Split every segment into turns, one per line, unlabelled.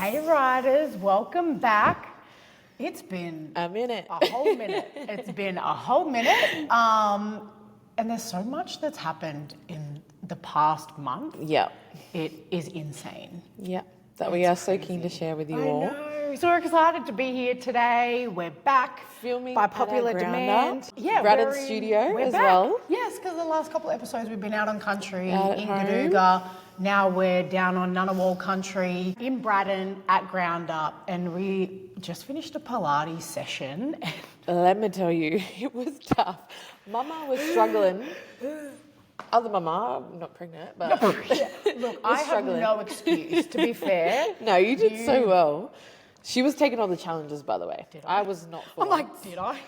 Hey riders, welcome back. It's been
a minute.
A whole minute. It's been a whole minute. And there's so much that's happened in the past month.
Yeah.
It is insane.
Yeah. That we are so keen to share with you all.
I know. So excited to be here today. We're back.
Filming
by popular demand.
Yeah, Braddon studio as well.
Yes, because the last couple of episodes we've been out on country
Out
in
at home.
Garuga. Now we're down on Ngunnawal country in Braddon at Ground Up, and we just finished a Pilates session.
Let me tell you, it was tough. Mama was struggling. Other mama, I'm not pregnant, but
Look, I have no excuse, to be fair.
No, you did so well. She was taking all the challenges, by the way.
Did I?
I was not.
I'm like, did I?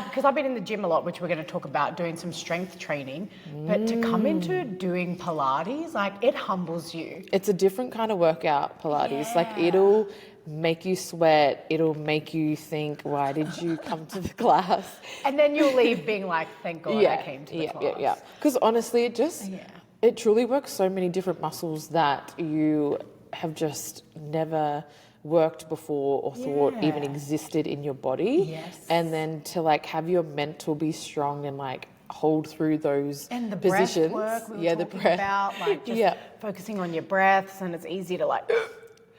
Because I've been in the gym a lot, which we're going to talk about, doing some strength training. But to come into doing Pilates, like, it humbles you.
It's a different kind of workout, Pilates.
Yeah.
Like, it'll make you sweat. It'll make you think, why did you come to the class?
And then you'll leave being like, thank God I came to the class.
Yeah. Because honestly, it truly works so many different muscles that you have just never worked before or thought even existed in your body.
Yes.
And then to like have your mental be strong and like hold through those
and the
positions.
Breath work we were talking about, like just focusing on your breaths, and it's easy to like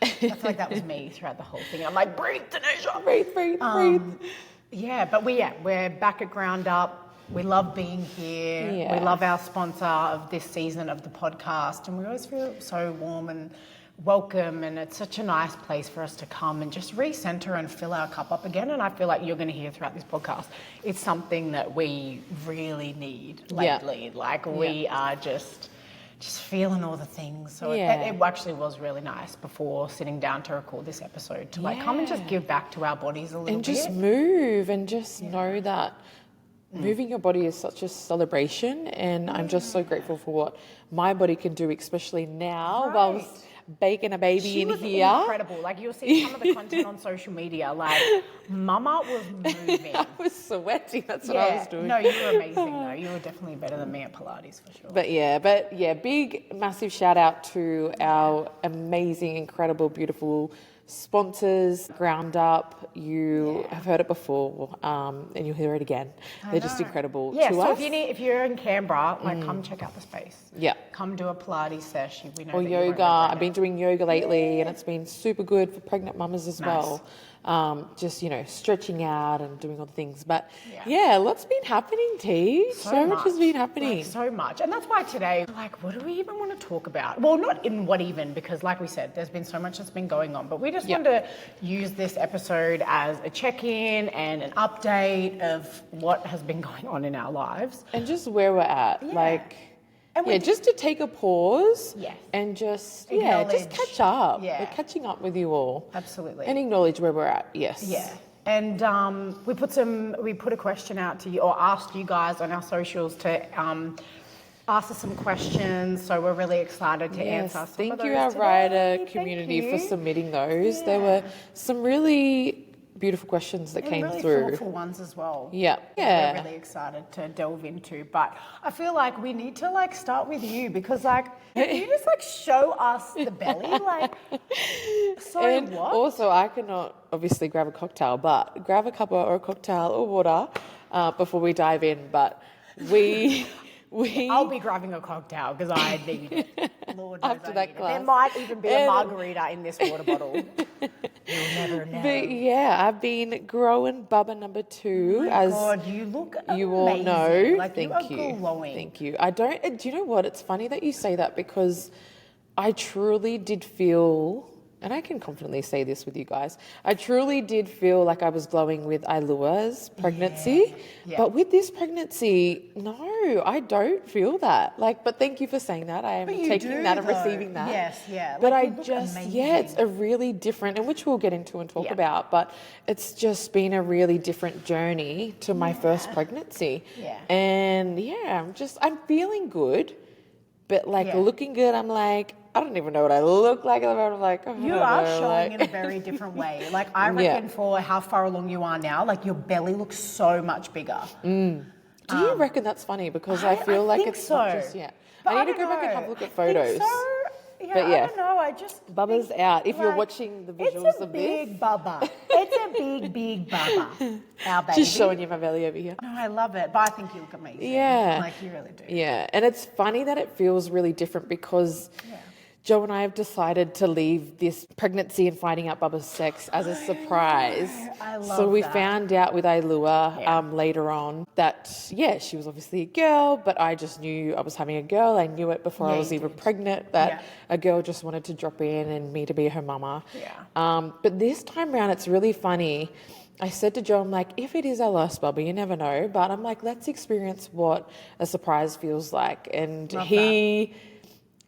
I feel like that was me throughout the whole thing. I'm like, breathe, Tanisha.
Breathe.
Yeah, but we're back at Ground Up. We love being here.
Yeah.
We love our sponsor of this season of the podcast, and we always feel so warm and welcome, and it's such a nice place for us to come and just recenter and fill our cup up again. And I feel like you're going to hear throughout this podcast, it's something that we really need lately. Like we are just feeling all the things. So it actually was really nice before sitting down to record this episode to like come and just give back to our bodies a little bit.
And just move and just know that moving your body is such a celebration, and I'm just so grateful for what my body can do, especially now whilst baking a baby
she
in
was
here.
Incredible. Like, you'll see some of the content on social media. Like, Mama was moving.
I was sweating. That's what I was doing.
No, you were amazing though. You were definitely better than me at Pilates for sure.
But big, massive shout out to our amazing, incredible, beautiful sponsors, Ground Up. You have heard it before, and you'll hear it again. They're just incredible to
so
us.
if you're in Canberra, like, come check out the space.
Yeah.
Come do a Pilates session. We know
Or
that you won't
yoga.
regret
I've
it.
been doing yoga lately, and it's been super good for pregnant mamas as well. Just, stretching out and doing all the things. But lots been happening, T. So much has been happening.
Like, so much. And that's why today, like, what do we even want to talk about? Well, not in what even, because like we said, there's been so much that's been going on. But we just want to use this episode as a check-in and an update of what has been going on in our lives.
And just where we're at. Just to take a pause and just catch up.
Yeah.
We're catching up with you all.
Absolutely.
And acknowledge where we're at. Yes.
Yeah. And we put a question out to you, or asked you guys on our socials to ask us some questions. So we're really excited to answer some
Thank
of those
you, our
today.
rider community, for submitting those.
Yeah.
There were some really beautiful questions that came
really
through.
Thoughtful ones as well.
Yeah.
We're really excited to delve into. But I feel like we need to like start with you, because like, can you just like show us the belly? Like, so
And
what?
also, I cannot obviously grab a cocktail, but grab a cuppa or a cocktail or water before we dive in. But
I'll be grabbing a cocktail because I need it. Lord knows
After
I
that
need it.
class.
There might even be a margarita in this water bottle. You'll never know.
But I've been growing Bubba number 2.
God, you look amazing.
You all know.
Like,
Thank
you are glowing.
Thank you. Do you know what? It's funny that you say that, because I truly did feel, and I can confidently say this with you guys, I truly did feel like I was glowing with Ilua's pregnancy.
Yeah.
But with this pregnancy, no, I don't feel that. Like, but thank you for saying that. I am taking that and receiving that.
Yes, yeah.
But
like,
I just, it's a really different, and which we'll get into and talk about, but it's just been a really different journey to my first pregnancy.
Yeah.
And I'm feeling good, but like looking good, I'm like, I don't even know what I look like. I'm like,
you are showing in a very different way. Like, I reckon for how far along you are now, like, your belly looks so much bigger.
Do you reckon that's funny? Because I feel like it's not just yet.
But
I need to go back and have a look at photos.
Yeah,
But
I don't know. I just
Bubba's
think,
out. If you're
like,
watching the
it's
visuals
a
of
big
this,
Bubba. It's a big Bubba. Our baby.
just showing you my belly over here.
No, I love it, but I think you look amazing.
Yeah.
Like you really do.
Yeah, and it's funny that it feels really different because Joe and I have decided to leave this pregnancy and finding out Bubba's sex as a surprise.
I love
so we
that.
found out with Ilua later on that, she was obviously a girl, but I just knew I was having a girl. I knew it before I was even pregnant that a girl just wanted to drop in and me to be her mama.
Yeah.
But this time around, it's really funny. I said to Joe, I'm like, if it is our last Bubba, you never know. But I'm like, let's experience what a surprise feels like. And he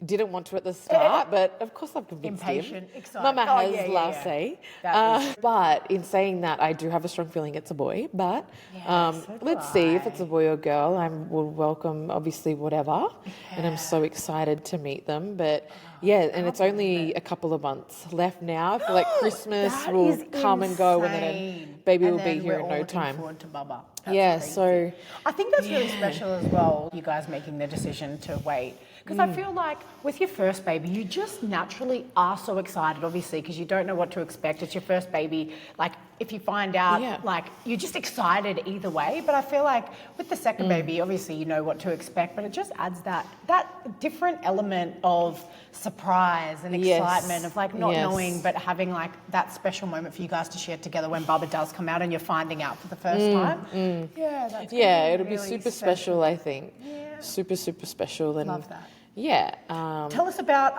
didn't want to at the start, but of course I've convinced
Impatient,
him.
excited.
Mama
Oh,
has
yeah, yeah,
last
yeah.
say.
That is-
But in saying that, I do have a strong feeling it's a boy. But
so do
let's see if
I.
it's a boy or girl. I will welcome, obviously, whatever. And I'm so excited to meet them. But and it's only a couple of months left now. I feel like Christmas
That
will
is
come and go, and then
insane.
baby
And
will be
then
here
we're
in
all
no
looking
time.
forward to Bubba. That's crazy.
So
I think that's really special as well, you guys making the decision to wait. Because I feel like with your first baby, you just naturally are so excited, obviously, because you don't know what to expect. It's your first baby. Like, if you find out, like, you're just excited either way. But I feel like with the second baby, obviously, you know what to expect, but it just adds that different element of surprise and excitement of, like, not knowing, but having, like, that special moment for you guys to share together when Bubba does come out and you're finding out for the first time. Yeah, that's
it'll be
really
super special, I think.
Yeah.
Super special. And
Love that.
Yeah.
Tell us about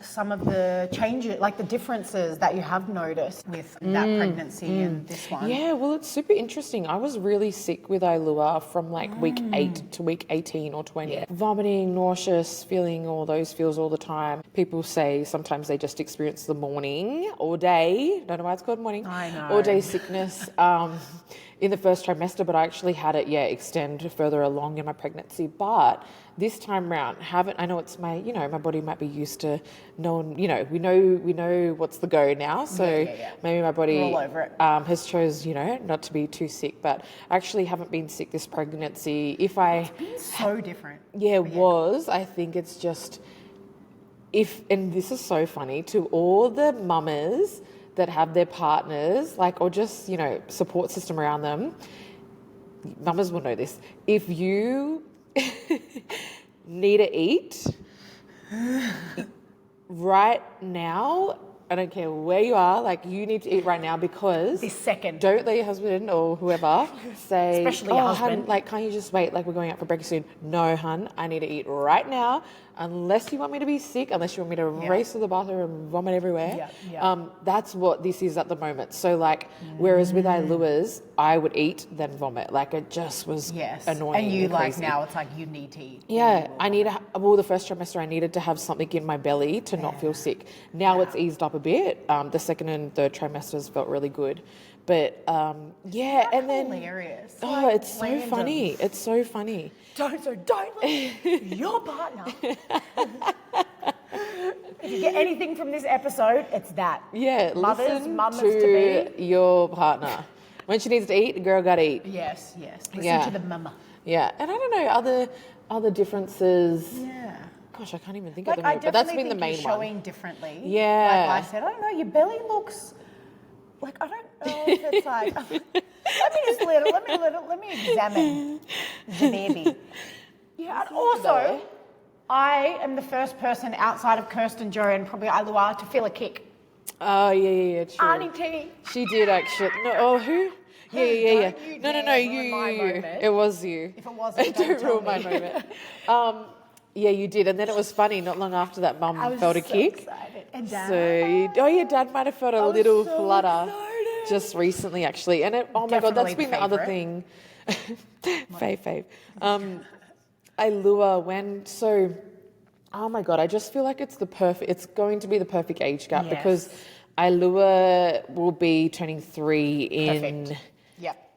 some of the changes, like the differences that you have noticed with that pregnancy and this one.
Yeah, well, it's super interesting. I was really sick with Ilua from like week 8 to week 18 or 20.
Yeah.
Vomiting, nauseous, feeling all those feels all the time. People say sometimes they just experience the morning or day. Don't know why it's called morning.
I know.
Or day sickness. In the first trimester, but I actually had it, extend further along in my pregnancy. But this time round, I know it's my body might be used to knowing, we know what's the go now. So maybe my body
all over it.
Has chose, not to be too sick. But I actually haven't been sick this pregnancy. It's
been so different.
I think it's just, and this is so funny, to all the mamas that have their partners, or just, support system around them, mamas will know this. If you need to eat right now, I don't care where you are, you need to eat right now because
This second.
don't let your husband or whoever say,
Especially your husband.
hun, can't you just wait? We're going out for breakfast soon. No, hun, I need to eat right now. Unless you want me to be sick, unless you want me to race to the bathroom and vomit everywhere. That's what this is at the moment. So whereas with Ilua's, I would eat then vomit. It just was annoying.
And you
crazy.
now it's you need to eat.
Yeah, I need to. The first trimester, I needed to have something in my belly to not feel sick. Now it's eased up a bit. The second and third trimesters felt really good, but and then
hilarious.
it's so funny. It's so funny.
Don't let your partner. If you get anything from this episode, it's that.
Yeah,
listen
mamas
to
be your partner. When she needs to eat, the girl got to eat.
Yes. Listen to the mama.
Yeah, and I don't know other differences.
Yeah.
Gosh, I can't even think of them. But that's been the main
you're
one.
showing differently.
Yeah.
I said, I don't know. Your belly looks I don't know if it's let me examine the baby. Yeah, and also, I am the first person outside of Kirsten, Joe, and probably Ilua to feel a kick.
Oh, yeah, true.
Auntie T.
She did actually. No, who? Yeah.
You
No,
ruin my
you.
moment.
It was you.
If it wasn't,
don't
tell
ruin my
me.
moment. Yeah, you did. And then it was funny, not long after that, Mum felt a kick.
Excited. And Dad.
So, your dad might have felt a little
so
flutter
excited.
Just recently, actually. And my God, that's been the other thing. Fave. Ilua oh my God, I just feel like it's going to be the perfect age gap because Ilua will be turning 3 in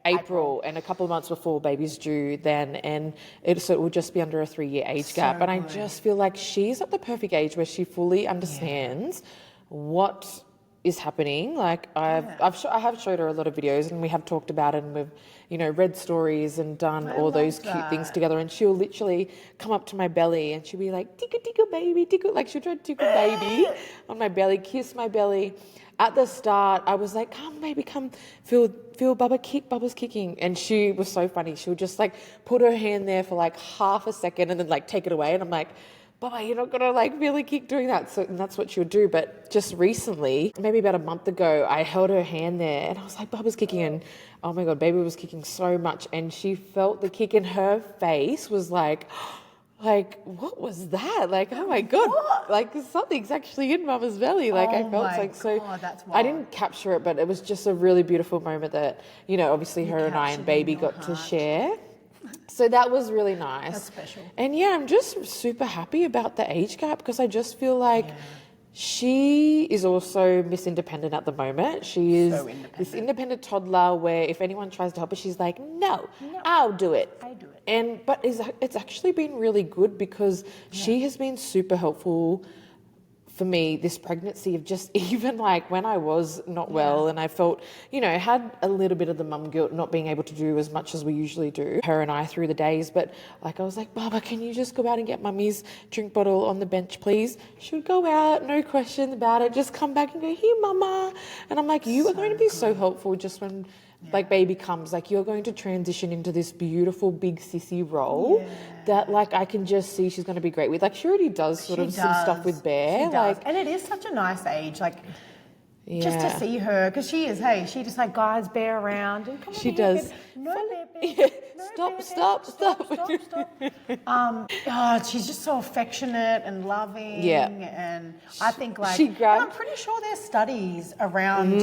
April and a couple of months before baby's due then, and so it will just be under a 3-year age gap. And I just feel like she's at the perfect age where she fully understands what is happening. Like I have showed her a lot of videos, and we have talked about it, and we've, you know, read stories and done all those cute things together. And she'll literally come up to my belly and she'll be like, tickle, tickle, baby, tickle. Like she'll try to tickle baby on my belly, kiss my belly. At the start, I was like, come, baby, come, feel Bubba kick, Bubba's kicking. And she was so funny. She'll just like put her hand there for like half a second and then like take it away. And I'm like, Bubba, you're not going to like really keep doing that. So, and that's what she'll do. But just recently, maybe about a month ago, I held her hand there and I was like, Bubba's kicking. And oh my God, baby was kicking so much. And she felt the kick in her face was like, what was that? Like, oh my God, like something's actually in Mama's belly. Like I felt like, so
that's
I didn't capture it, but it was just a really beautiful moment that, you know, obviously her and I and baby got to share. So that was really nice.
That's special.
And yeah, I'm just super happy about the age gap because I just feel like she is also Miss Independent at the moment. She is this independent toddler where if anyone tries to help her, she's like, no, I'll do it.
I do it.
But it's actually been really good because she has been super helpful for me this pregnancy of just even like when I was not well and I felt, you know, had a little bit of the mum guilt not being able to do as much as we usually do, her and I through the days. But like I was like, Baba, can you just go out and get mummy's drink bottle on the bench, please? She would go out, no questions about it, just come back and go, here, mama. And I'm like, you are going to be so helpful just when like baby comes, like you're going to transition into this beautiful big sissy role that like I can just see she's going to be great with. Like she already does some stuff with Bear. Like,
and it is such a nice age, like just to see her, because she is, hey, she just like guides Bear around. And come
she
on here,
does.
babe. No, babe, babe. No, stop. She's just so affectionate and loving. Yeah. And I think like, I'm pretty sure there's studies around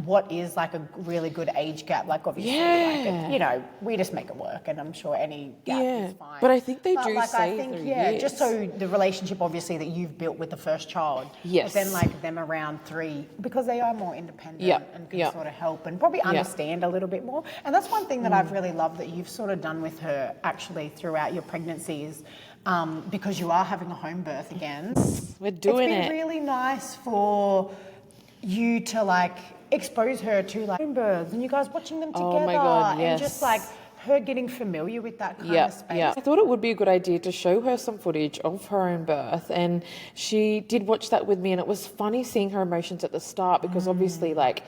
what is like a really good age gap. Like obviously, like, you know, we just make it work, and I'm sure any gap is fine.
But I think they do
like,
say
I think,
3 years.
just so the relationship obviously that you've built with the first child.
Yes.
But then like them around 3, because they are more independent and can sort of help and probably understand a little bit more. And that's one thing that I've really loved that you've sort of done with her actually throughout your pregnancies, because you are having a home birth again.
We're doing it.
It's been really nice for you to like expose her to like home births and you guys watching them together.
Oh my God, yes.
And just like her getting familiar with that kind of space.
Yeah, I thought it would be a good idea to show her some footage of her own birth, and she did watch that with me, and it was funny seeing her emotions at the start because obviously like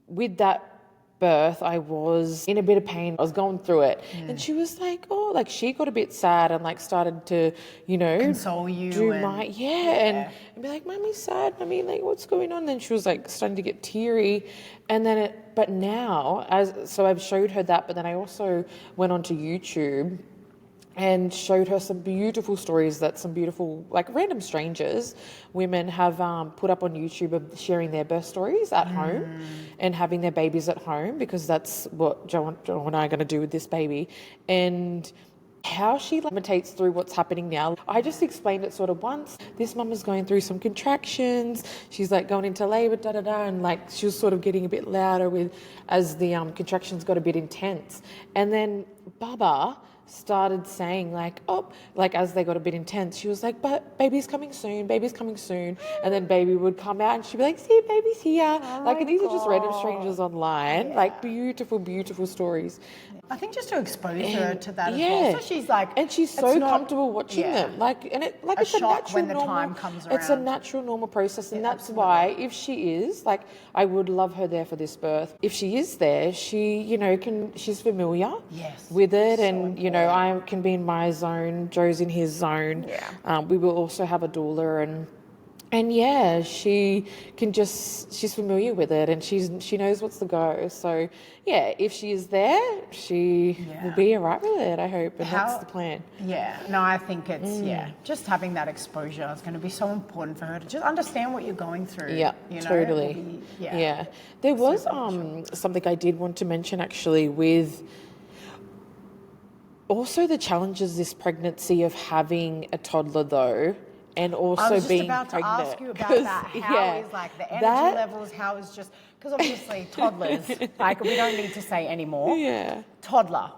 with that birth I was in a bit of pain. I was going through it and she was like, oh, like she got a bit sad and like started to, you know,
console you
and and be like, Mummy's sad, Mummy, like what's going on? Then she was like starting to get teary, and then but now so I've showed her that, but then I also went onto YouTube and showed her some beautiful stories that some beautiful, like random strangers, women have put up on YouTube of sharing their birth stories at home and having their babies at home, because that's what Joe and I are going to do with this baby. And how she limitates through what's happening now. I just explained it sort of once. This mum is going through some contractions. She's like going into labour, and like she was sort of getting a bit louder as the contractions got a bit intense. And then Baba started saying like, oh, like as they got a bit intense, she was like, but baby's coming soon. And then baby would come out and she'd be like, see, baby's here. And these are just random strangers online. Like beautiful, beautiful stories.
I think just to expose her to that as well. So she's like,
and she's so comfortable watching them. Like, and it like it's a natural
when the time comes around.
It's a natural, normal process, and that's why if she is like, I would love her there for this birth. If she is there, she, you know, she's familiar with it, and you know, I can be in my zone. Joe's in his zone. We will also have a doula, and yeah, she can she's familiar with it, and she knows what's the go. So yeah, if she is there, she will be all right with it, I hope, and that's the plan.
Yeah, no, I think it's, just having that exposure is going to be so important for her to just understand what you're going through. Yeah, you know?
Totally. There was something I did want to mention actually with also the challenges this pregnancy of having a toddler though. And also being pregnant. I was just about to ask you about that. How is like the energy levels? How is just, because obviously toddlers, like we don't need to say anymore. Toddler.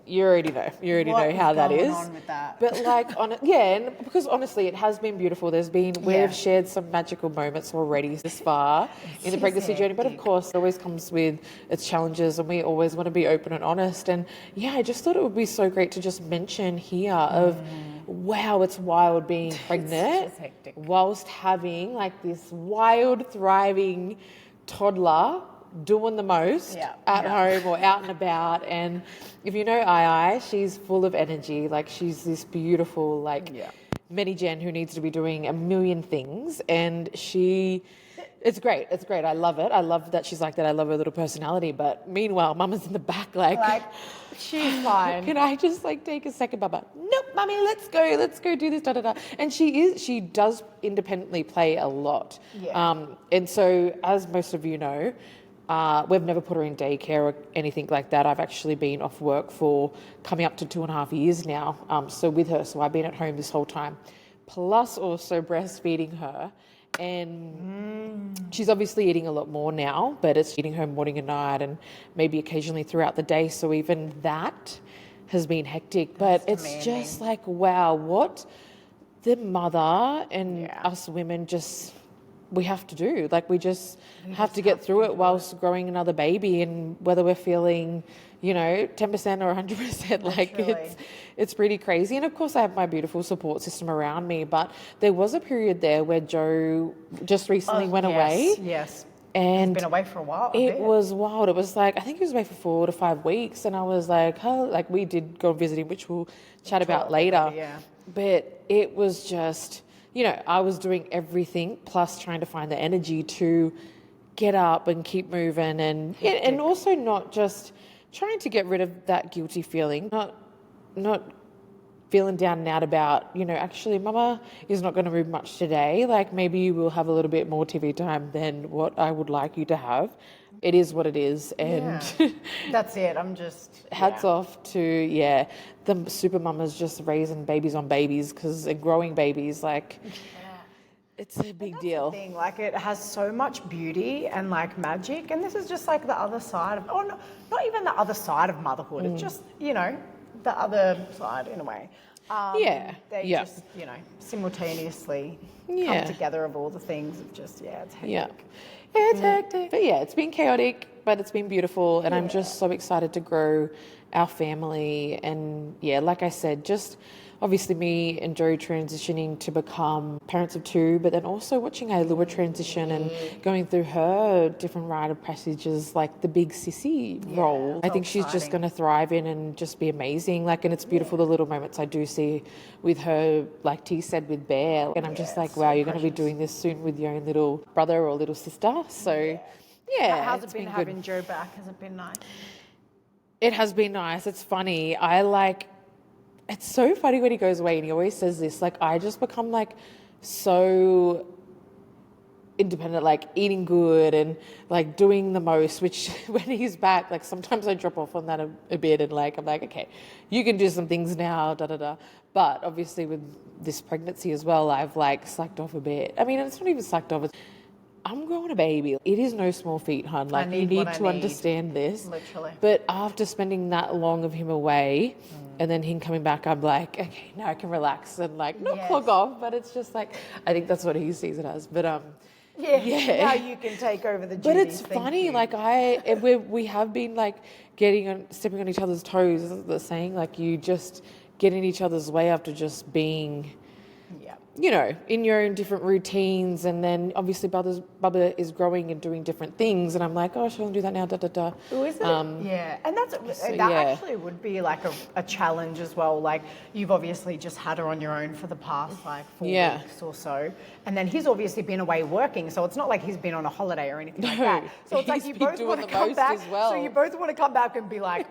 you already know. You already know how that is.
On with that?
But like, and because honestly, it has been beautiful. We've shared some magical moments already this far in the pregnancy journey. But of course, it always comes with its challenges, and we always want to be open and honest. And yeah, I just thought it would be so great to just mention here of, wow, it's wild being pregnant whilst having like this wild, thriving toddler doing the most at home or out and about. And if you know Ai, she's full of energy. Like she's this beautiful, like mini Jen who needs to be doing a million things. And it's great. It's great. I love it. I love that she's like that. I love her little personality. But meanwhile, Mama's in the back like
she's fine.
Can I just like take a second, Baba? Nope, Mummy, let's go do this, da. And she does independently play a lot. Yeah. And so as most of you know, we've never put her in daycare or anything like that. I've actually been off work for coming up to 2.5 years now. So with her, so I've been at home this whole time, plus also breastfeeding her. And she's obviously eating a lot more now, but it's eating her morning and night and maybe occasionally throughout the day. So even that has been hectic. But it's just like, wow, what the mother and us women we have to do. Like we just have to get through it whilst growing another baby, and whether we're feeling, 10% or 100%, like it's pretty crazy. And of course I have my beautiful support system around me, but there was a period there where Joe just recently went away.
Yes.
And
he's been away for a while.
It was wild. It was like, I think he was away for 4 to 5 weeks, and I was like, like we did go and visit him, which we'll chat about later. But it was just, I was doing everything plus trying to find the energy to get up and keep moving, and also not just trying to get rid of that guilty feeling, not feeling down and out about, actually Mama is not going to move much today. Like maybe you will have a little bit more TV time than what I would like you to have. It is what it is. And
that's it. I'm just...
hats off to, the super mamas just raising babies on babies and growing babies. Like, it's a big deal.
Thing. Like it has so much beauty and like magic. And this is just like the other side of, not even the other side of motherhood. It's just, the other side in a way. They just, simultaneously come together of all the things of just, it's hectic.
Yeah. It's hectic. But it's been chaotic, but it's been beautiful. And I'm just so excited to grow our family. And like I said, just obviously me and Joe transitioning to become parents of 2, but then also watching Ilua transition and going through her different rite of passages, like the big sissy role. I think she's just going to thrive in and just be amazing. Like, and it's beautiful the little moments I do see with her, like T said, with Bear. And I'm just like, wow, you're going to be doing this soon with your own little brother or little sister. So
how's it been having Joe back? Has it been nice?
It has been nice. It's funny. It's so funny when he goes away, and he always says this, like, I just become like so independent, like eating good and like doing the most, which when he's back, like sometimes I drop off on that a bit, and like I'm like, okay, you can do some things now, but obviously with this pregnancy as well, I've like slacked off a bit. I mean, it's not even slacked off, I'm growing a baby. It is no small feat, hun. Like, you need to understand this.
Literally.
But after spending that long of him away and then him coming back, I'm like, okay, now I can relax and like not clog off, but it's just like, I think that's what he sees it as. But
now you can take over the duties.
But it's funny, like we have been like stepping on each other's toes, isn't the saying? Like you just get in each other's way after just being in your own different routines, and then obviously Bubba is growing and doing different things, and I'm like, oh, shall I do that now?
Oh, is it? And that actually would be like a challenge as well. Like you've obviously just had her on your own for the past like 4 weeks or so, and then he's obviously been away working, so it's not like he's been on a holiday or anything like that. So it's like you both want to come back. So you both want to come back and be like,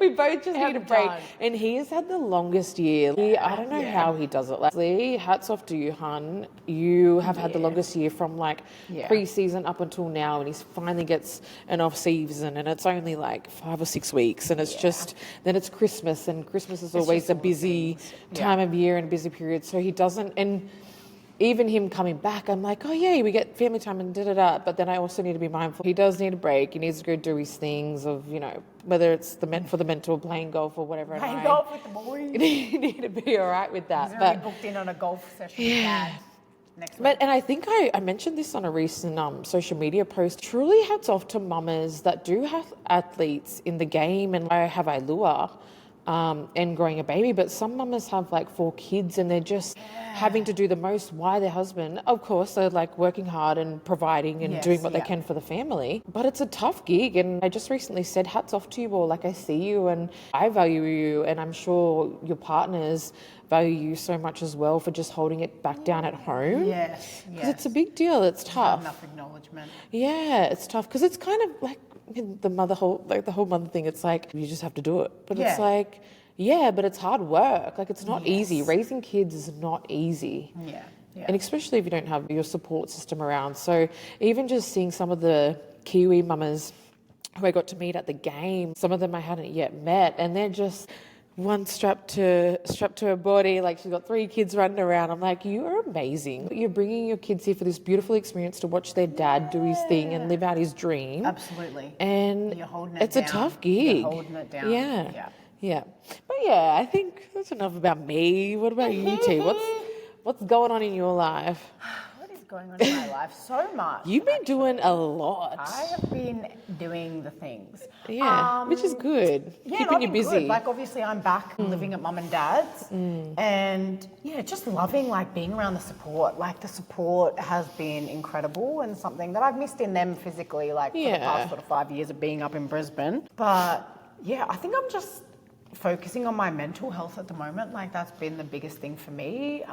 we both just need a break. And
he has had the longest year. I don't know how he does it. Like, hats off to you, hun. You have had the longest year from like pre-season up until now, and he finally gets an off-season, and it's only like 5 or 6 weeks, and it's just, then it's Christmas, and Christmas is always a busy time of year and a busy period, so he doesn't, and even him coming back, I'm like, oh yeah, we get family time and da-da-da. But then I also need to be mindful. He does need a break. He needs to go do his things of, whether it's for the mental, playing golf or whatever.
Playing golf with the boys.
You need to be all right with that.
He's already booked in on a golf session with Dad next week.
And I think I mentioned this on a recent social media post. Truly hats off to mamas that do have athletes in the game. And I have Ilua and growing a baby, but some mamas have like 4 kids and they're just having to do the most. Why their husband, of course, they're like working hard and providing and doing what they can for the family. But it's a tough gig. And I just recently said, hats off to you all. Like, I see you and I value you. And I'm sure your partners value you so much as well for just holding it back down at home.
Yes.
Because it's a big deal. It's tough.
Not enough acknowledgement.
Yeah, it's tough because it's kind of like the whole mother thing. It's like you just have to do it. But it's like, but it's hard work. Like, it's not easy. Raising kids is not easy.
Yeah.
And especially if you don't have your support system around. So even just seeing some of the Kiwi mamas who I got to meet at the game, some of them I hadn't yet met, and they're just one strapped to her body, like she's got 3 kids running around. I'm like, you are amazing. You're bringing your kids here for this beautiful experience to watch their dad do his thing and live out his dream.
Absolutely.
And
you're holding it
it's
down.
a tough gig.
You're holding it down.
Yeah. But I think that's enough about me. What about you, T? What's going on in your life?
What is going on in my life? So much.
You've been doing a lot.
I have been doing the things.
Yeah, which is good. Keeping you busy.
Good. Like, obviously I'm back living at mum and dad's and just loving like being around the support. Like, the support has been incredible and something that I've missed in them physically, like for the past sort of 5 years of being up in Brisbane. But I think I'm just focusing on my mental health at the moment. Like, that's been the biggest thing for me,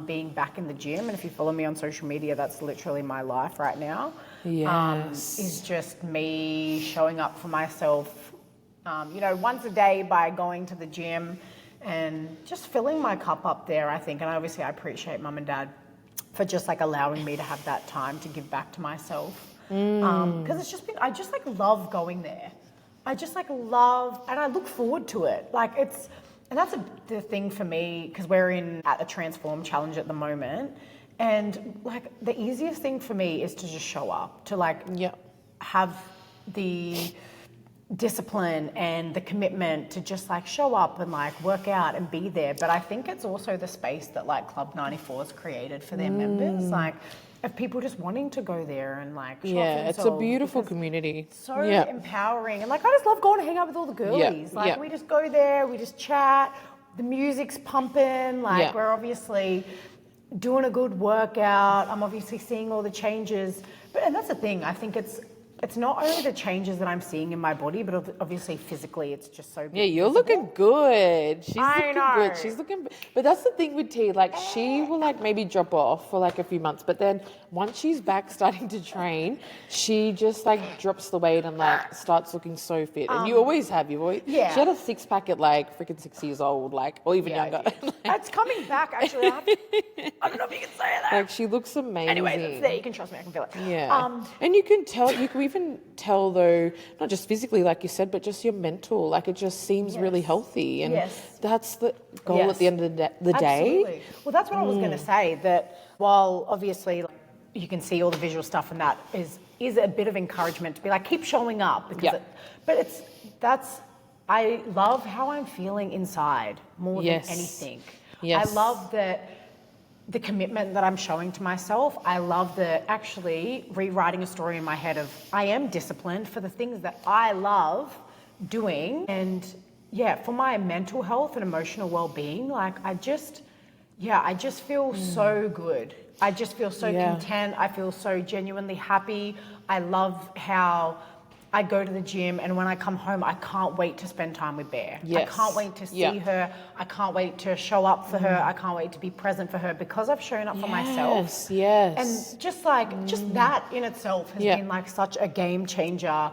being back in the gym. And if you follow me on social media, that's literally my life right now. Is just me showing up for myself, once a day by going to the gym and just filling my cup up there, I think. And obviously I appreciate mum and dad for just like allowing me to have that time to give back to myself. Because it's just been, I just like love going there. I just like love, and I look forward to it. Like, and that's the thing for me, because we're at a Transform challenge at the moment. And like, the easiest thing for me is to just show up, to like have the discipline and the commitment to just like show up and like work out and be there. But I think it's also the space that like Club 94 has created for their members. Like, of people just wanting to go there and like show off
it's a beautiful community.
It's so empowering. And like, I just love going to hang out with all the girlies. We just go there, we just chat, the music's pumping, like we're obviously doing a good workout. I'm obviously seeing all the changes. And that's the thing, I think it's not only the changes that I'm seeing in my body, but obviously physically it's just so beautiful.
Yeah, you're looking good. She's looking good. She's looking, but that's the thing with T, like she will like maybe drop off for like a few months, but then once she's back starting to train, she just like drops the weight and like starts looking so fit. And you always have, she had a 6-pack at like freaking 6 years old, like, or even younger.
It's coming back actually. I don't know if you can say that.
Like, she looks amazing.
Anyway, it's there. You can trust me. I can feel it.
Yeah. And you can even tell though, not just physically like you said, but just your mental, like it just seems really healthy, and that's the goal at the end of the day.
Absolutely. Well, that's what I was going to say, that while obviously like, you can see all the visual stuff, and that is a bit of encouragement to be like, keep showing up, because I love how I'm feeling inside more than anything. I love the commitment that I'm showing to myself. I love actually rewriting a story in my head of I am disciplined for the things that I love doing. And for my mental health and emotional well-being, like I just feel so good. I just feel so content. I feel so genuinely happy. I love how I go to the gym, and when I come home, I can't wait to spend time with Bear. I can't wait to see her. I can't wait to show up for her. I can't wait to be present for her, because I've shown up for myself. And just that in itself has been like such a game changer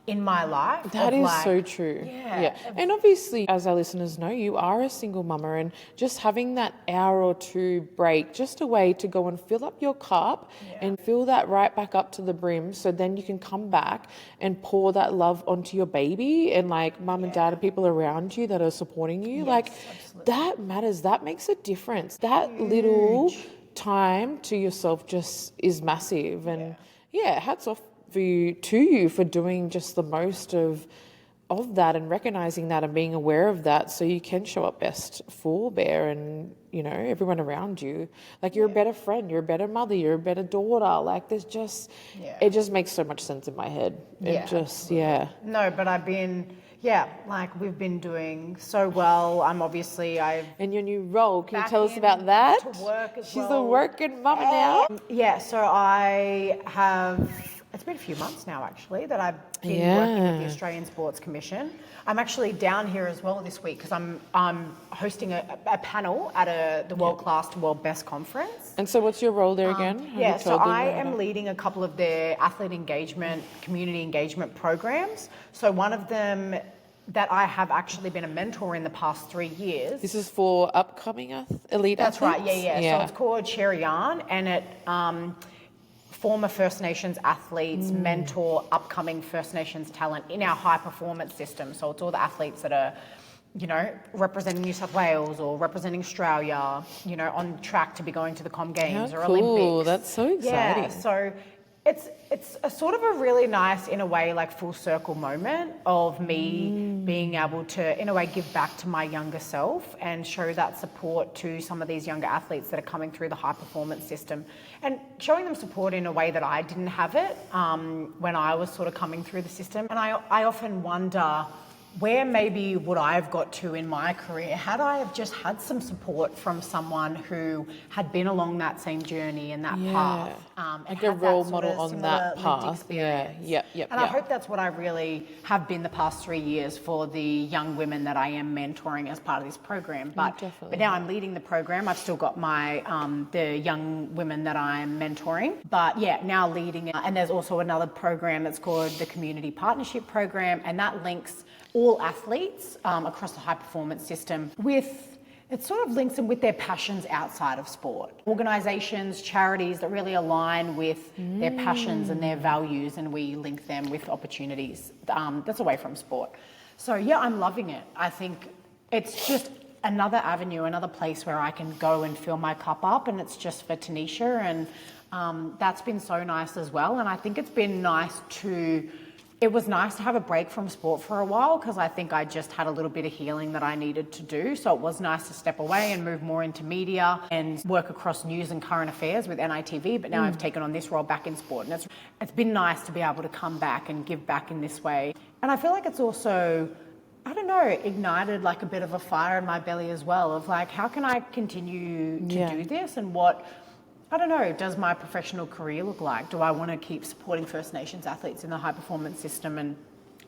in my life.
That is so true. And obviously, as our listeners know, you are a single mama, and just having that hour or 2 break, just a way to go and fill up your cup and fill that right back up to the brim, so then you can come back and pour that love onto your baby and like mum and dad and people around you that are supporting you. That matters. That makes a difference. That little time to yourself just is massive. And hats off to you for doing just the most of that and recognizing that and being aware of that, so you can show up best for Bear and, you know, everyone around you. Like, you're a better friend, you're a better mother, you're a better daughter. Like, there's just, it just makes so much sense in my head. It just,
No, but I've been, like, we've been doing so well.
And your new role, can you tell us about that?
To work as
She's a working mama now.
Yeah, so it's been a few mons now, actually, that I've been working with the Australian Sports Commission. I'm actually down here as well this week because I'm hosting a panel at the World Class to World Best conference.
And so what's your role there again?
So I am leading a couple of their athlete engagement, community engagement programs. So one of them that I have actually been a mentor in the past 3 years.
This is for upcoming elite athletes?
That's right, yeah. So it's called Cherry On, and it former First Nations athletes mentor upcoming First Nations talent in our high performance system. So it's all the athletes that are, you know, representing New South Wales or representing Australia, you know, on track to be going to the Com Games or Olympics.
That's so exciting.
Yeah, so it's a sort of a really nice, in a way, like full circle moment of me being able to, in a way, give back to my younger self and show that support to some of these younger athletes that are coming through the high performance system, and showing them support in a way that I didn't have it when I was sort of coming through the system. And I often wonder, where maybe would I have got to in my career had I have just had some support from someone who had been along that same journey and that path.
Like a role model on that path.
And I hope that's what I really have been the past 3 years for the young women that I am mentoring as part of this program. But now I'm leading the program. I've still got my the young women that I'm mentoring. But now leading it. And there's also another program that's called the Community Partnership Program, and that links all athletes across the high performance system it sort of links them with their passions outside of sport. Organisations, charities that really align with their passions and their values, and we link them with opportunities that's away from sport. So I'm loving it. I think it's just another avenue, another place where I can go and fill my cup up, and it's just for Tanisha, and that's been so nice as well. And I think it's been it was nice to have a break from sport for a while, because I think I just had a little bit of healing that I needed to do. So it was nice to step away and move more into media and work across news and current affairs with NITV. But now I've taken on this role back in sport, and it's been nice to be able to come back and give back in this way. And I feel like it's also, I don't know, ignited like a bit of a fire in my belly as well, of like, how can I continue to do this, and what, I don't know, does my professional career look like? Do I want to keep supporting First Nations athletes in the high performance system, and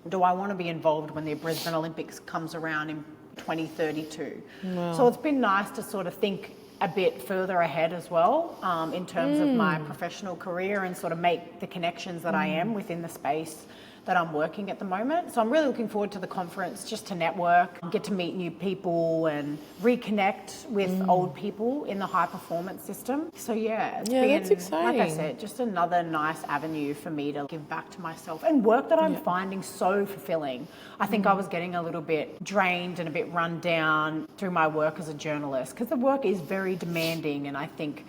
do I want to be involved when the Brisbane Olympics comes around in 2032? Wow. So it's been nice to sort of think a bit further ahead as well in terms of my professional career, and sort of make the connections that I am within the space that I'm working at the moment. So I'm really looking forward to the conference, just to network, get to meet new people and reconnect with old people in the high performance system. So it's been,
that's exciting.
like I said, just another nice avenue for me to give back to myself, and work that I'm finding so fulfilling. I think I was getting a little bit drained and a bit run down through my work as a journalist, because the work is very demanding, and I think,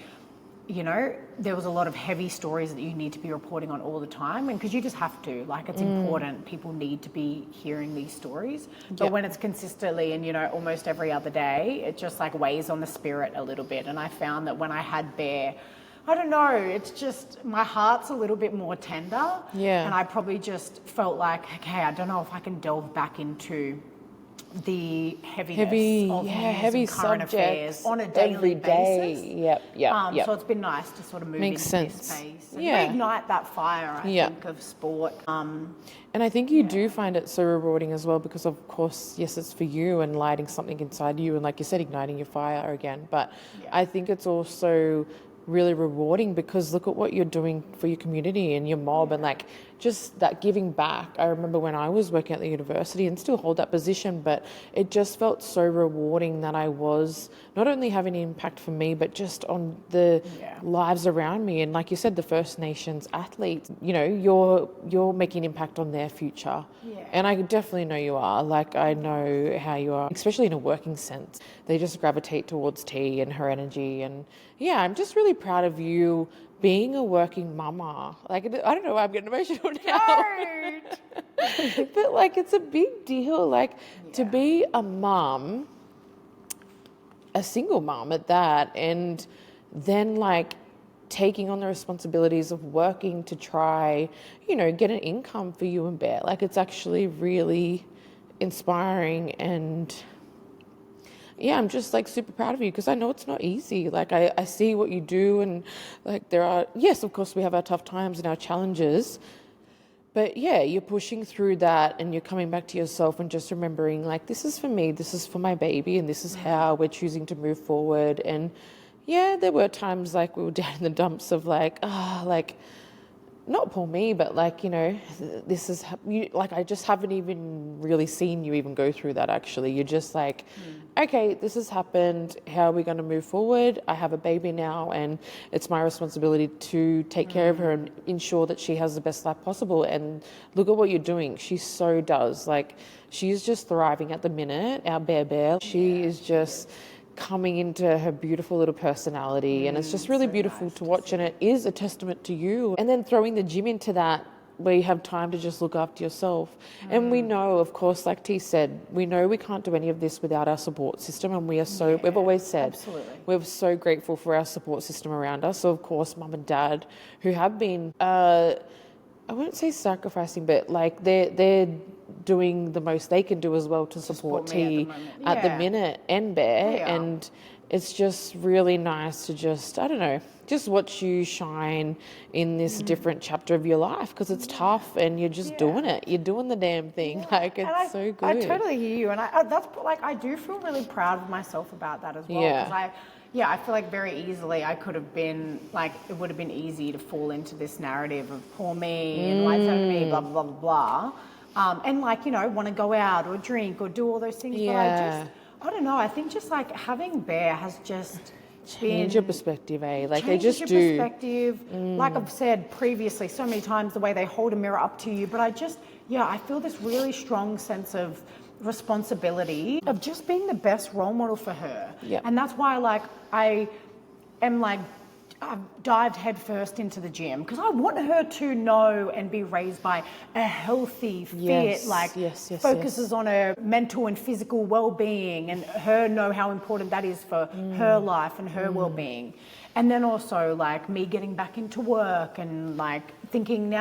you know, there was a lot of heavy stories that you need to be reporting on all the time, and because you just have to, like, it's important. People need to be hearing these stories. But when it's consistently and, you know, almost every other day, it just like weighs on the spirit a little bit. And I found that when I had Bear, I don't know, it's just, my heart's a little bit more tender. And I probably just felt like, okay, I don't know if I can delve back into the heavy
heavy
current affairs on a daily basis. So it's been nice to sort of move into this space and reignite that fire, I think, of sport.
And I think you do find it so rewarding as well, because of course, yes, it's for you and lighting something inside you, and like you said, igniting your fire again. But I think it's also really rewarding, because look at what you're doing for your community and your mob, and like just that giving back. I remember when I was working at the university and still hold that position, but it just felt so rewarding that I was not only having an impact for me, but just on the lives around me. And like you said, the First Nations athletes, you know, you're making an impact on their future.
Yeah.
And I definitely know you are. Like, I know how you are, especially in a working sense. They just gravitate towards T and her energy. And yeah, I'm just really proud of you being a working mama. Like, I don't know why I'm getting emotional now. But like, it's a big deal. Like, to be a mum, a single mom at that, and then like taking on the responsibilities of working to try, you know, get an income for you and Bear. Like, it's actually really inspiring. And yeah, I'm just like super proud of you, because I know it's not easy. Like, I see what you do, and like there are, yes, of course we have our tough times and our challenges, but yeah, you're pushing through that and you're coming back to yourself and just remembering, like, this is for me, this is for my baby, and this is how we're choosing to move forward. And yeah, there were times like we were down in the dumps of like, like, not poor me, but like, you know, this is, like, I just haven't even really seen you even go through that actually. You're just like, okay, this has happened. How are we going to move forward? I have a baby now, and it's my responsibility to take care of her and ensure that she has the best life possible. And look at what you're doing. She so does. Like, she's just thriving at the minute. Our Bear. She is just coming into her beautiful little personality, and it's just really beautiful to watch, and it is a testament to you. And then throwing the gym into that, where you have time to just look after yourself. And we know, of course, like T said, we know we can't do any of this without our support system, and we are so, we've always said, we're so grateful for our support system around us. So of course, mum and dad, who have been, I won't say sacrificing, but like they're doing the most they can do as well to support T at the minute, and Bear. And it's just really nice to just, I don't know, just watch you shine in this different chapter of your life, because it's tough and you're just doing it. You're doing the damn thing. Like, it's so good.
I totally hear you. And that's like, I do feel really proud of myself about that as well. Because I feel like very easily I could have been like, it would have been easy to fall into this narrative of poor me and life's happened to me, blah, blah, blah, blah. And like, you know, want to go out or drink or do all those things. But I don't know. I think just like having Bear has just
change your perspective, Like, they just
your
do.
Perspective. Like I've said previously so many times, the way they hold a mirror up to you. But I just, I feel this really strong sense of responsibility of just being the best role model for her. And that's why, like, I am like, I've dived headfirst into the gym because I want her to know and be raised by a healthy, fit, focuses on her mental and physical well-being, and her know how important that is for her life and her well-being. And then also like me getting back into work and like thinking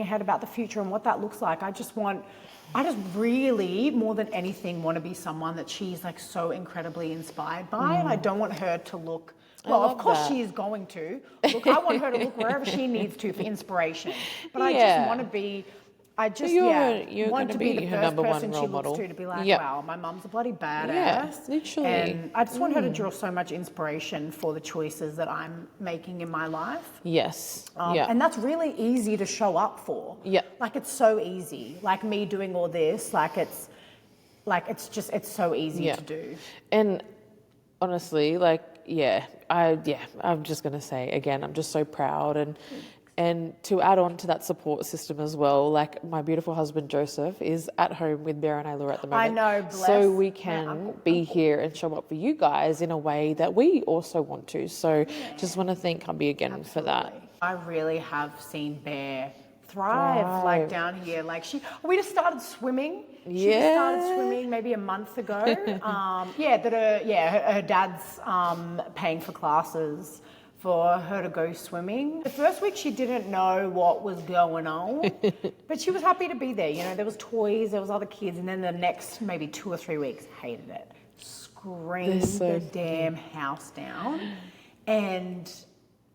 ahead about the future and what that looks like. I just really, more than anything, want to be someone that she's like so incredibly inspired by. And I don't want her to look, well, of course she is going to. Look, I want her to look wherever she needs to for inspiration. But I just want to be, you're want to be the first person she looks to be like, wow, my mum's a bloody badass.
Yeah, literally.
And I just want her to draw so much inspiration for the choices that I'm making in my life.
Yes.
And that's really easy to show up for. Like, it's so easy. Like me doing all this, it's so easy to do.
And honestly, I'm just going to say again, I'm just so proud. And to add on to that support system as well, like my beautiful husband Joseph is at home with Bear and Ilua at the moment.
I know, bless.
So we can be here and show up for you guys in a way that we also want to. So just want to thank hubby again for that.
I really have seen Bear thrive like down here. Like we just started swimming. She just started swimming maybe a month ago. Her dad's paying for classes for her to go swimming. The first week she didn't know what was going on, but she was happy to be there. You know, there was toys, there was other kids, and then the next maybe 2 or 3 weeks, hated it. Screamed the damn house down. And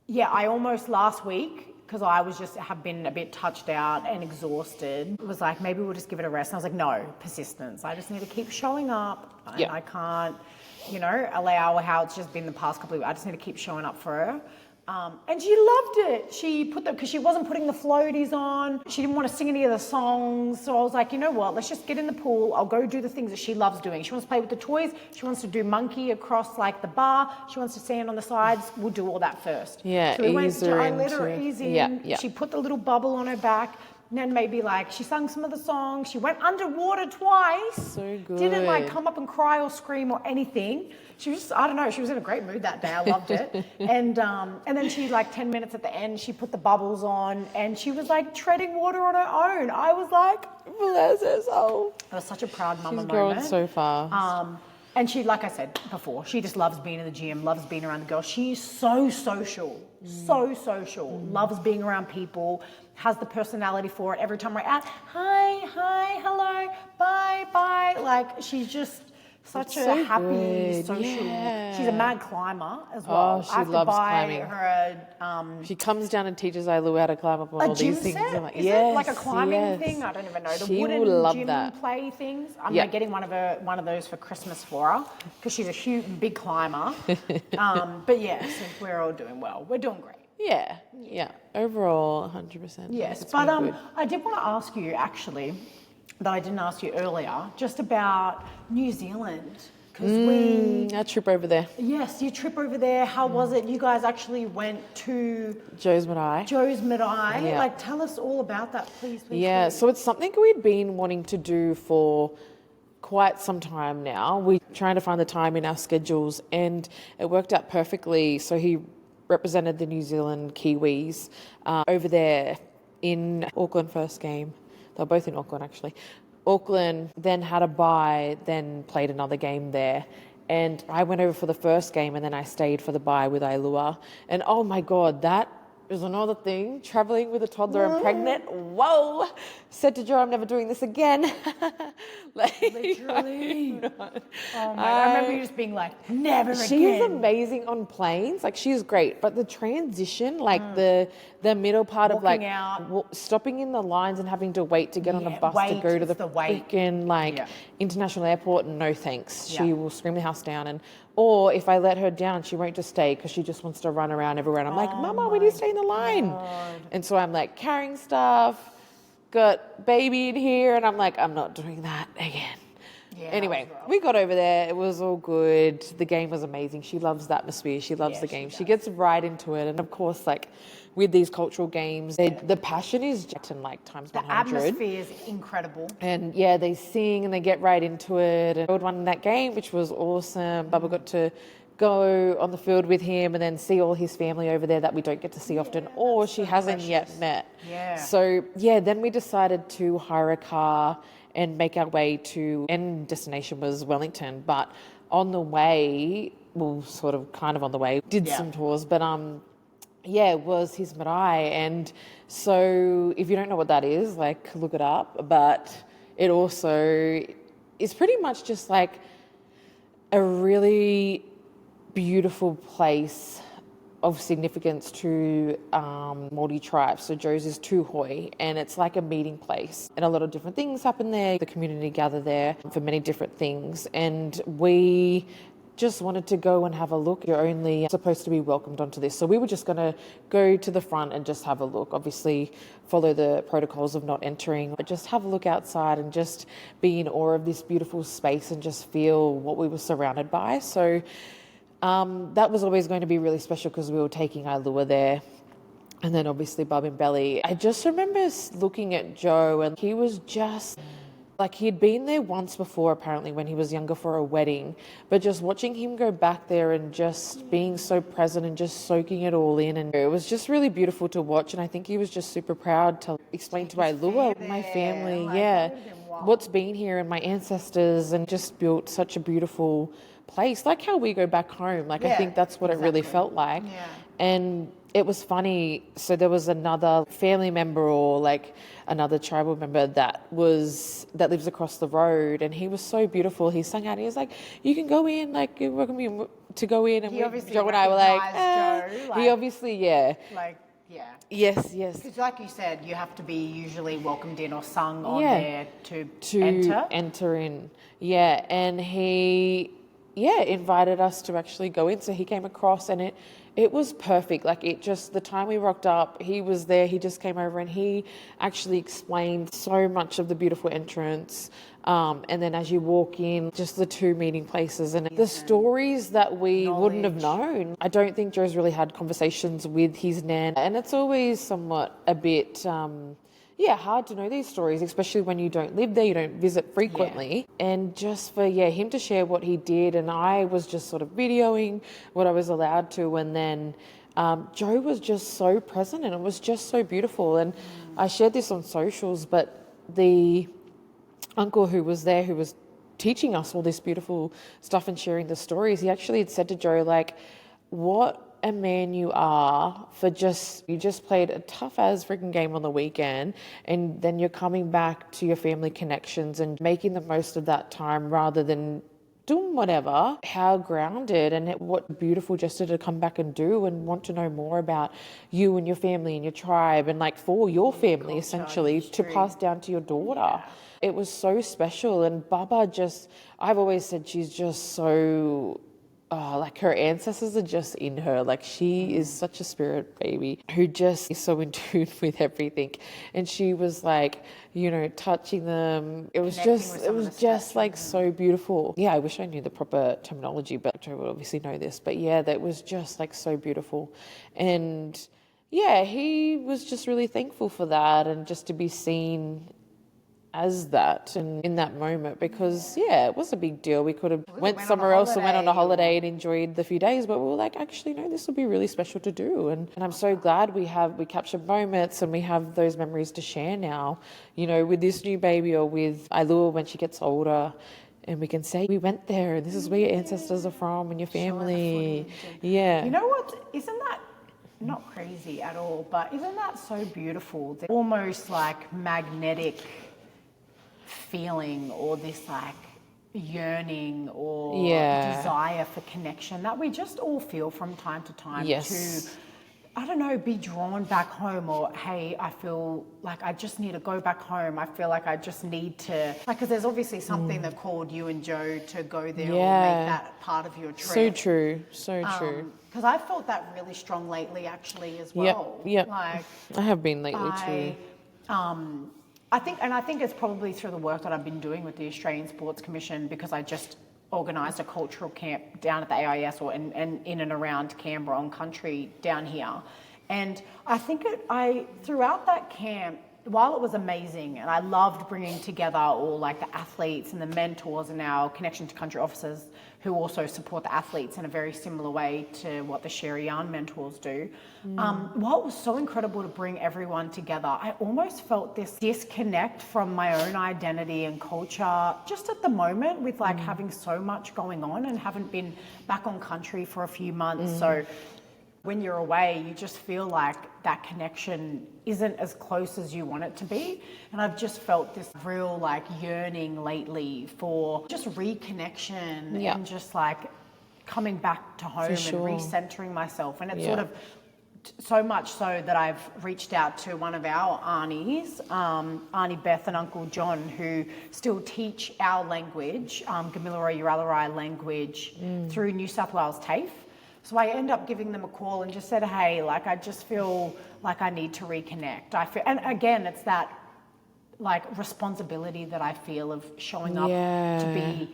I almost last week, because I have been a bit touched out and exhausted, was like, maybe we'll just give it a rest. And I was like, no, persistence. I just need to keep showing up. I can't, allow how it's just been the past couple of weeks. I just need to keep showing up for her. And she loved it. She put because she wasn't putting the floaties on. She didn't want to sing any of the songs. So I was like, you know what? Let's just get in the pool. I'll go do the things that she loves doing. She wants to play with the toys. She wants to do monkey across like the bar. She wants to stand on the sides. We'll do all that first.
Yeah,
so we
ease her
I let her
into-
ease in.
Yeah.
She put the little bubble on her back. And then maybe like she sung some of the songs. She went underwater twice.
So good.
Didn't like come up and cry or scream or anything. She was just, I don't know, she was in a great mood that day. I loved it. And then she like 10 minutes at the end, she put the bubbles on and she was like treading water on her own. I was like,
Bless her soul.
it was such a proud mama
She's
moment.
grown so far.
And she, like I said before, she just loves being in the gym, loves being around the girls. She's so social, loves being around people, has the personality for it. Every time we're out, hi, hello, bye. Like, she's just such a happy,
good.
social.
Yeah.
She's a mad climber as well.
She
I have
loves
to buy
climbing.
her
She comes down and teaches Ilua how to climb up on
a
all
gym
these things.
set?
I'm like,
Is
yes,
it like a climbing
yes.
thing? I don't even know. The
She
wooden
will love
gym
that.
play things. I'm
Yeah.
like getting one of those for Christmas for her because she's a huge, big climber. But yeah, so we're all doing well. We're doing great.
Yeah. Overall, 100%.
Yes,
It's
but
been good.
I did want to ask you actually, that I didn't ask you earlier, just about New Zealand. Because
Our trip over there,
your trip over there, how was it? You guys actually went to
Joe's Marai.
Joe's Marae.
Yeah.
Like, tell us all about that, please.
Yeah, so it's something we'd been wanting to do for quite some time now. We're trying to find the time in our schedules and it worked out perfectly. So he represented the New Zealand Kiwis over there in Auckland first game. They were both in Auckland actually. Auckland, then had a bye, then played another game there. And I went over for the first game and then I stayed for the bye with Ilua. And oh my God, that is another thing. Traveling with a toddler and pregnant. Whoa! Said to Joe, I'm never doing this again.
Literally. Oh my! I remember you just being like, never again.
She is amazing on planes. Like, she's great. But the transition, like the middle part of
Walking
like
out.
stopping in the lines and having to wait to get on a
Yeah,
bus to
wait,
go to
it's
the
the wait.
freaking like
Yeah.
international airport, no thanks.
Yeah.
She will scream the house down. Or if I let her down, she won't just stay because she just wants to run around everywhere. And I'm like, Mama, we need to stay in the line. And so I'm like carrying stuff, got baby in here, and I'm like, I'm not doing that again.
Yeah,
Anyway,
that was rough.
we got over there. It was all good. The game was amazing. She loves the atmosphere. She loves
Yeah,
the
she
game. She
does.
gets right into it. And of course, like with these cultural games, the passion is just in like times
The
100.
atmosphere is incredible.
And yeah, they sing and they get right into it. And I won that game, which was awesome. Bubba got to go on the field with him and then see all his family over there that we don't get to see often, or she hasn't yet met.
Yeah.
So yeah, then we decided to hire a car and make our way to, end destination was Wellington, but on the way, well, sort of kind of on the way, did
Yeah.
some tours, but yeah, it was his marae. And so if you don't know what that is, like look it up, but it also is pretty much just like a really beautiful place of significance to Māori tribes. So Joe's is Tuhoi, and it's like a meeting place. And a lot of different things happen there. The community gather there for many different things. And we just wanted to go and have a look. You're only supposed to be welcomed onto this. So we were just going to go to the front and just have a look. Obviously, follow the protocols of not entering, but just have a look outside and just be in awe of this beautiful space and just feel what we were surrounded by. So that was always going to be really special because we were taking Ilua there. And then obviously Bub and Belly. I just remember looking at Joe and he was just like, he'd been there once before apparently when he was younger for a wedding, but just watching him go back there and just being so present and just soaking it all in, and it was just really beautiful to watch. And I think he was just super proud to explain to Ilua, my family,
like,
yeah,
that would've been wild.
what's been here and my ancestors, and just built such a beautiful place, like how we go back home. Like, I
Yeah,
think that's what it really
exactly.
felt like.
Yeah.
And it was funny. So there was another family member or like another tribal member that lives across the road, and he was so beautiful. He sang out. He was like, "You can go in. Like, you're welcome to go in." And
He obviously
Joe and I were like,
recognized Joe,
he
like-
obviously, yeah,
Like, yeah.
yes.
Because like you said, you have to be usually welcomed in or sung on
Yeah.
there to
to
enter.
in. Yeah, and he invited us to actually go in. So he came across, and It was perfect. Like, it just, the time we rocked up, he was there, he just came over and he actually explained so much of the beautiful entrance. And then as you walk in, just the two meeting places and the stories that we wouldn't have known. I don't think Joe's really had conversations with his nan. And it's always somewhat a bit, hard to know these stories, especially when you don't live there, you don't visit frequently. And just for, him to share what he did, and I was just sort of videoing what I was allowed to. And then Joe was just so present and it was just so beautiful. And I shared this on socials, but the uncle who was there, who was teaching us all this beautiful stuff and sharing the stories, he actually had said to Joe, like, what a man you are for you just played a tough as freaking game on the weekend, and then you're coming back to your family connections and making the most of that time rather than doing whatever. How grounded and what beautiful gesture to come back and do and want to know more about you and your family and your tribe and, like, for your family essentially to pass down to your daughter. It was so special. And Baba I've always said she's just so, like, her ancestors are just in her. Like, she is such a spirit baby who just is so in tune with everything. And she was, like, touching them. It was just like so beautiful. Yeah, I wish I knew the proper terminology, but Joe would obviously know this. But yeah, that was just like so beautiful. And yeah, he was just really thankful for that and just to be seen as that and in that moment, because it was a big deal. We could have went somewhere else and went on a holiday and enjoyed the few days, but we were like, actually no, this will be really special to do. And I'm so glad we captured moments and we have those memories to share now, with this new baby or with Ilua when she gets older. And we can say, we went there and this is where your ancestors are from and your family. Yeah.
You know what? Isn't that not crazy at all, but isn't that so beautiful? The almost like magnetic feeling, or this like yearning or desire for connection that we just all feel from time to time to, I don't know, be drawn back home, or hey, I feel like I just need to go back home. I feel like I just need to, like, because there's obviously something that called you and Joe to go there or make that part of your trip.
So true. True.
Because I felt that really strong lately, actually, as well.
Yeah.
Like,
I have been lately too.
I think it's probably through the work that I've been doing with the Australian Sports Commission, because I just organised a cultural camp down at the AIS and in and around Canberra on country down here. And I think throughout that camp, while it was amazing and I loved bringing together all like the athletes and the mentors and our Connection to Country officers who also support the athletes in a very similar way to what the Sherry Yarn mentors do. While it was so incredible to bring everyone together, I almost felt this disconnect from my own identity and culture just at the moment with like having so much going on and haven't been back on country for a few months. So when you're away, you just feel like that connection isn't as close as you want it to be. And I've just felt this real like yearning lately for just reconnection and just like coming back to home and recentering myself. And it's sort of so much so that I've reached out to one of our aunties, Auntie Beth and Uncle John, who still teach our language, Gamilaroi Yurallarai language through New South Wales TAFE. So I end up giving them a call and just said, hey, like, I just feel like I need to reconnect. And again, it's that like responsibility that I feel of showing up to be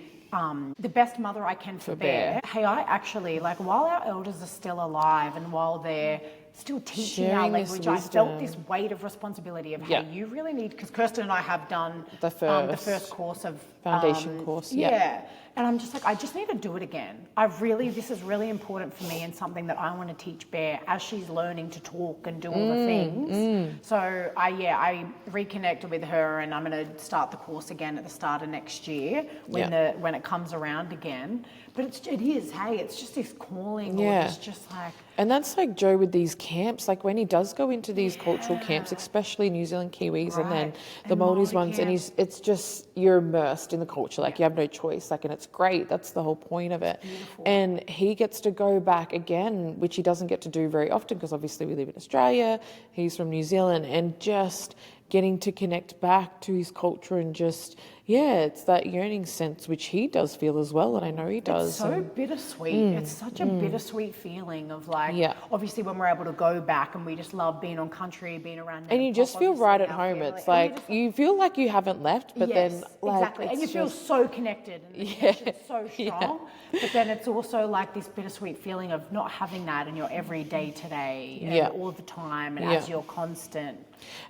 the best mother I can for Bear. Hey, I actually, like, while our elders are still alive and while they're still teaching our language, I felt this weight of responsibility of, hey, you really need, because Kirsten and I have done the first course of
foundation course.
And I'm just like, I just need to do it again. This is really important for me and something that I want to teach Bear as she's learning to talk and do all the things. So I reconnected with her and I'm going to start the course again at the start of next year when it comes around again. But it's just this calling or just like...
And that's like Joe with these camps, like when he does go into these cultural camps, especially New Zealand Kiwis and then the Maltese ones, and it's just, you're immersed in the culture, like you have no choice, like, and it's great, that's the whole point of it. Beautiful. And he gets to go back again, which he doesn't get to do very often because obviously we live in Australia, he's from New Zealand, and just getting to connect back to his culture and just it's that yearning sense, which he does feel as well, and I know he does.
It's so bittersweet. It's such a bittersweet feeling of like, obviously when we're able to go back and we just love being on country, being around.
And you just feel right at home. It's like, you feel like you haven't left, but then like,
exactly. And you feel so connected and the connection's so strong. But then it's also like this bittersweet feeling of not having that in your everyday today and all the time and as your constant.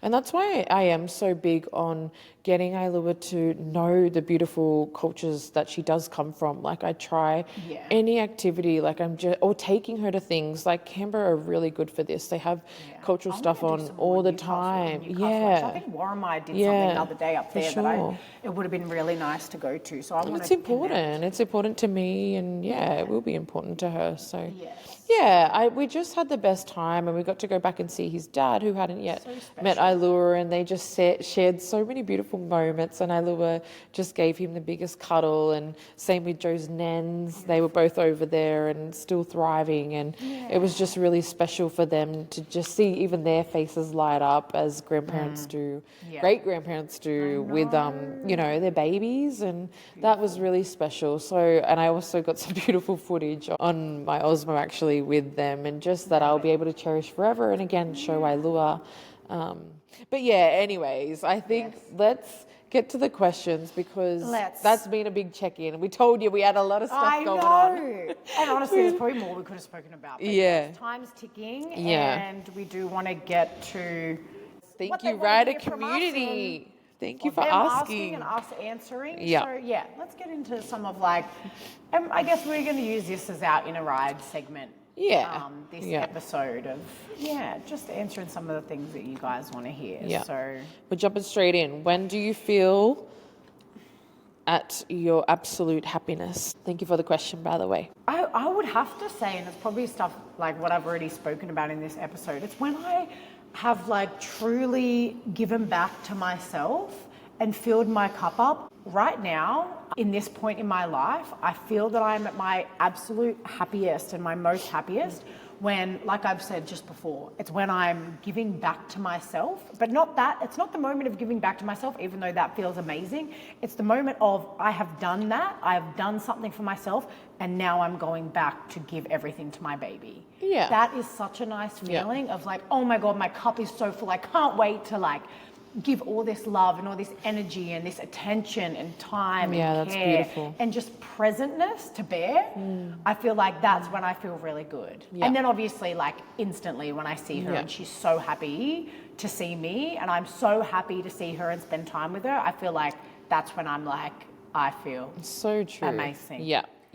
And that's why I am so big on getting Ilua to know the beautiful cultures that she does come from. Like I try any activity, like or taking her to things like Canberra are really good for this. They have cultural stuff on all the time.
I think Warramai did something the other day up there that it would have been really nice to go to. So
it's important. It's important to me, and it will be important to her. So we just had the best time, and we got to go back and see his dad, who hadn't yet met Ilua, and they just shared so many beautiful moments, and Ilua just gave him the biggest cuddle, and same with Joe's nens. They were both over there and still thriving, and it was just really special for them to just see even their faces light up as grandparents do, great-grandparents do with, their babies, and that was really special. So, and I also got some beautiful footage on my Osmo actually with them, and just that I'll be able to cherish forever, and again, show Ilua. But anyways, I think let's get to the questions, because that's been a big check-in. And we told you we had a lot of stuff going on.
And honestly, there's probably more we could have spoken about. But time's ticking, and we do want to get to...
Thank you, Rider Community. Thank you for asking.
And us answering. So, let's get into some of I guess we're going to use this as our inner ride segment. This episode of just answering some of the things that you guys want to hear. So
we're jumping straight in. When do you feel at your absolute happiness? Thank you for the question, by the way.
I would have to say, and it's probably stuff like what I've already spoken about in this episode, it's when I have truly given back to myself and filled my cup up. Right now, in this point in my life, I feel that I'm at my absolute happiest and my most happiest when, like I've said just before, it's when I'm giving back to myself. But it's not the moment of giving back to myself, even though that feels amazing. It's the moment of I have done that, I've done something for myself, and now I'm going back to give everything to my baby. That is such a nice feeling of oh my God, my cup is so full. I can't wait to give all this love and all this energy and this attention and time and care,
that's beautiful.
And just presentness to bear. I feel like that's when I feel really good. And then obviously instantly when I see her and she's so happy to see me and I'm so happy to see her and spend time with her, I feel like that's when I'm I feel
so true.
Amazing.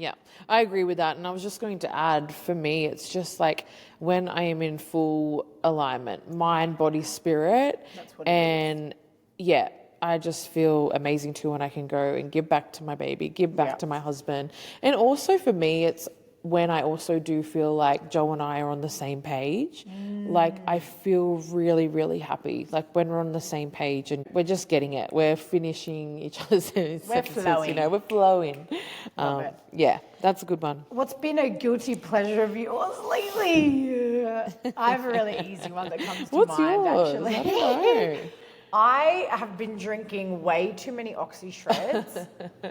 Yeah, I agree with that. And I was just going to add, for me, it's just when I am in full alignment, mind, body, spirit.
That's what it
is. I just feel amazing too when I can go and give back to my baby, give back to my husband. And also for me, it's when I also do feel like Joe and I are on the same page. I feel really, really happy. When we're on the same page and we're just getting it. We're finishing each other's sentences,
flowing.
We're flowing.
Love it.
Yeah, that's a good one.
What's been a guilty pleasure of yours lately? I have a really easy one that comes to
What's
mind,
yours?
actually.
I don't know.
I have been drinking way too many Oxy Shreds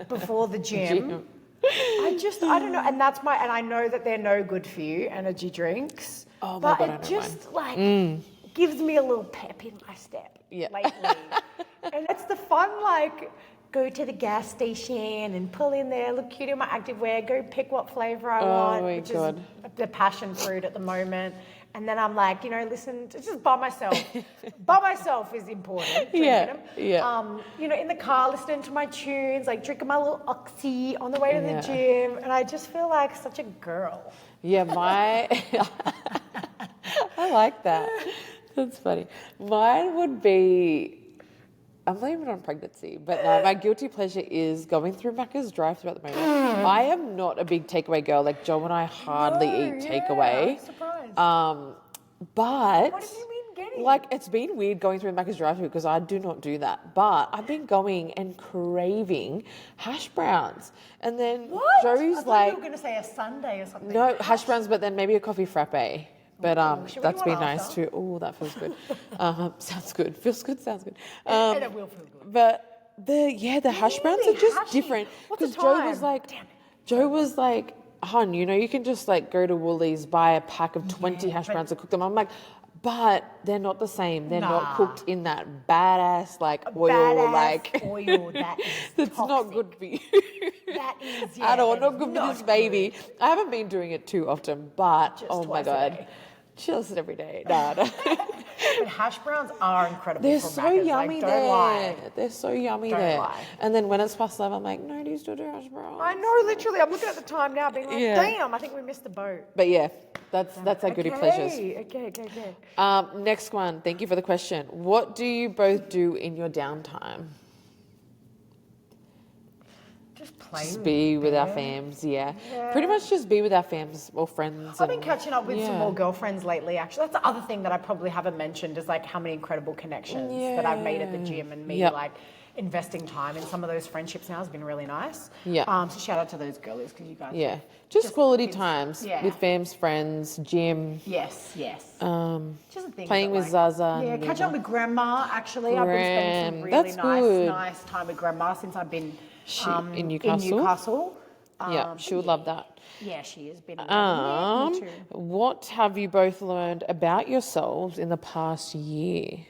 before the gym. I don't know, and and I know that they're no good for you, energy drinks.
Oh my
God,
God,
it just gives me a little pep in my step lately. And it's the fun go to the gas station and pull in there, look cute in my activewear, go pick what flavor I want, which is the passion fruit at the moment. And then I'm listen, just by myself. By myself is important. In the car, listening to my tunes, drinking my little Oxy on the way to the gym. And I just feel like such a girl.
Yeah, I like that. That's funny. Mine would be, I'm not even on pregnancy, but no, my guilty pleasure is going through Macca's drive-thru at the moment. I am not a big takeaway girl. Joe and I hardly eat takeaway.
I'm surprised.
But
what have you been getting?
It's been weird going through Macca's drive-thru because I do not do that. But I've been going and craving hash browns. And then Joe's
I thought you were going to say a sundae or something.
No, hash browns, but then maybe a coffee frappe. But that's been nice too. Oh, that feels good. Sounds good. Feels good, sounds good.
And it will feel good.
But the hash browns are just
Hashy.
different.
What's the
Because Joe was
time?
like,
Damn it.
Hun, you can just like go to Woolies, buy a pack of 20 hash browns and cook them. I'm like, but they're not the same. They're not cooked in that badass like oil,
Badass
like
oil that is
that's not
toxic.
good for you.
That is,
At all,
that
not
is
good for
not
this baby.
good.
I haven't been doing it too often, but
Just
oh my
twice a
god,
day.
just every day. No.
But hash browns are incredible.
They're
from
so
Macca's.
yummy
like,
there.
don't lie.
They're so yummy
Don't
there.
lie.
And then when it's past 11, I'm like, no, do you still do hash browns?
I know, literally. I'm looking at the time now, being like,
Yeah.
damn, I think we missed the boat.
But yeah, that's our goody pleasures.
Okay.
Next one. Thank you for the question. What do you both do in your downtime?
Just play.
Just be with our fams, yeah. Pretty much just be with our fams or friends.
I've been catching up with some
yeah.
more girlfriends lately, actually. That's the other thing that I probably haven't mentioned is like how many incredible connections that I've made at the gym, and me like investing time in some of those friendships now has been really nice.
Yeah.
So shout out to those girlies because you guys.
Yeah. Just quality
it's-
times
yeah.
with fams, friends, gym.
Yes. Just the things
Playing
that,
with Zaza.
Yeah,
and
catch up with grandma. Actually, I've been spending some
Gram,
really
that's good.
nice time with grandma since I've been
In Newcastle? Yeah, she would love that.
Yeah, she has been. Yeah, me too.
What have you both learned about yourselves in the past year?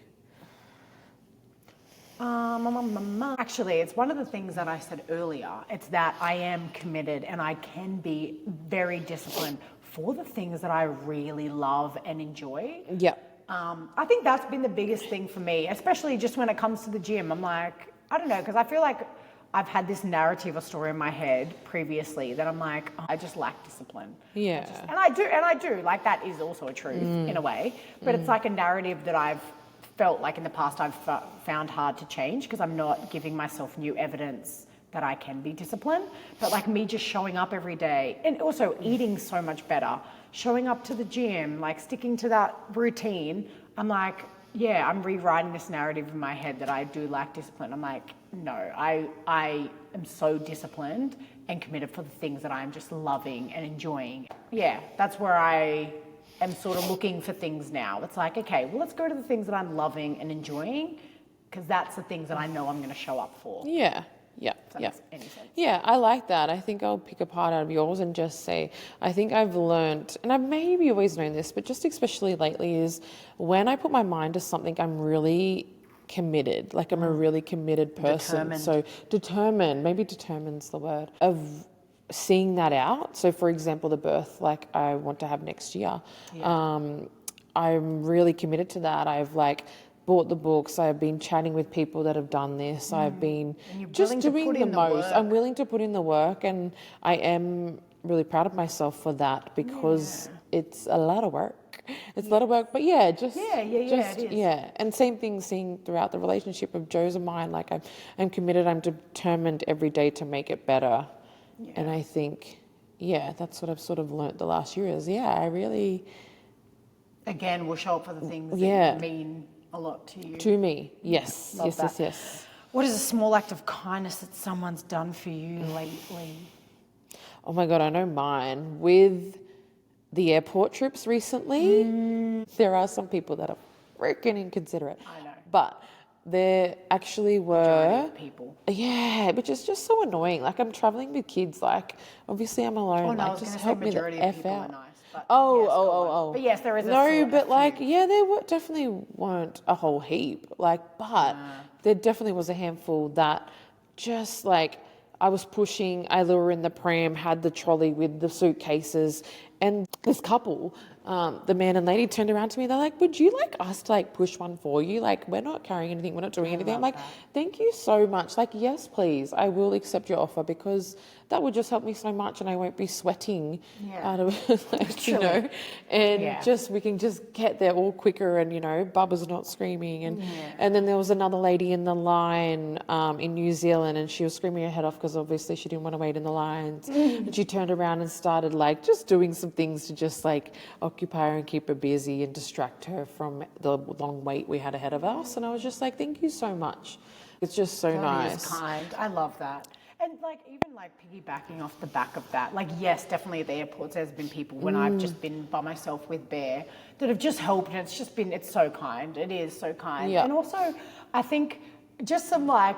Actually, it's one of the things that I said earlier. It's that I am committed and I can be very disciplined for the things that I really love and enjoy.
Yeah.
I think that's been the biggest thing for me, especially just when it comes to the gym. I'm like, I don't know, because I feel like I've had this narrative or story in my head previously that I'm like, oh, I just lack discipline.
Yeah.
And I do. Like, that is also a truth in a way. But it's like a narrative that I've felt like in the past I've found hard to change because I'm not giving myself new evidence that I can be disciplined. But like me just showing up every day and also eating so much better, showing up to the gym, like sticking to that routine, I'm like, yeah, I'm rewriting this narrative in my head that I do lack discipline. I'm like, no, I am so disciplined and committed for the things that I'm just loving and enjoying. Yeah, that's where I am sort of looking for things now. It's like, okay, well, let's go to the things that I'm loving and enjoying because that's the things that I know I'm going to show up for.
Yeah. Yeah.
If that
Yeah.
makes any sense.
Yeah, I like that. I think I'll pick a part out of yours and just say, I think I've learned, and I've maybe always known this, but just especially lately, is when I put my mind to something, I'm really committed. Like I'm a really committed person.
Determined.
So determined, maybe determine's the word, of seeing that out. So for example, the birth like I want to have next year. I'm really committed to that. I've like bought the books. I've been chatting with people that have done this. I've been just doing the most. I'm willing to put in the work, and I am really proud of myself for that because it's a lot of work. It's a lot of work, but yeah, just
it is.
yeah. And same thing seeing throughout the relationship of Joe's and mine. Like I'm committed. I'm determined every day to make it better. Yeah. And I think, that's what I've sort of learnt the last year is, I really...
Again, we'll show up for the things that mean a lot to you.
To me, yes.
Love that.
Yes.
What is a small act of kindness that someone's done for you lately?
Oh my God, I know mine. With the airport trips recently, there are some people that are freaking inconsiderate.
I know.
But there actually were...
Majority of people.
Yeah, which is just so annoying. Like I'm traveling with kids, like obviously I'm alone.
Oh, no,
like
I was
just
going to
help
say
me the
majority of
F
people
out.
are nice. But
Oh.
But yes, there is a
no,
sort
but
of
like,
few.
there were definitely weren't a whole heap. Like, but there definitely was a handful that just like I was pushing Ilua in the pram, had the trolley with the suitcases, and this couple, the man and lady turned around to me. They're like, "Would you like us to like push one for you? Like, we're not carrying anything, we're not doing anything." I'm like, "Thank you so much. Like, yes, please, I will accept your offer because that would just help me so much, and I won't be sweating out of like, and just we can just get there all quicker, and Bubba's not screaming, and then there was another lady in the line in New Zealand, and she was screaming her head off because obviously she didn't want to wait in the lines, and she turned around and started like just doing some things to just like occupy her and keep her busy and distract her from the long wait we had ahead of us, and I was just like, thank you so much. It's just so nice.
That is kind. I love that. And like even like piggybacking off the back of that, like yes, definitely at the airports there's been people when I've just been by myself with Bear that have just helped, and it's so kind. It is so kind.
Yeah.
And also I think just some like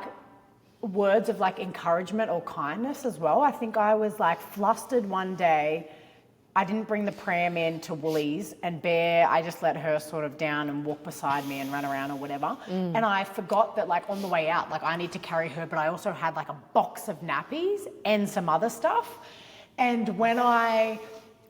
words of like encouragement or kindness as well. I think I was like flustered one day. I didn't bring the pram in to Woolies, and Bear, I just let her sort of down and walk beside me and run around or whatever. And I forgot that like on the way out, like I need to carry her, but I also had like a box of nappies and some other stuff. And when I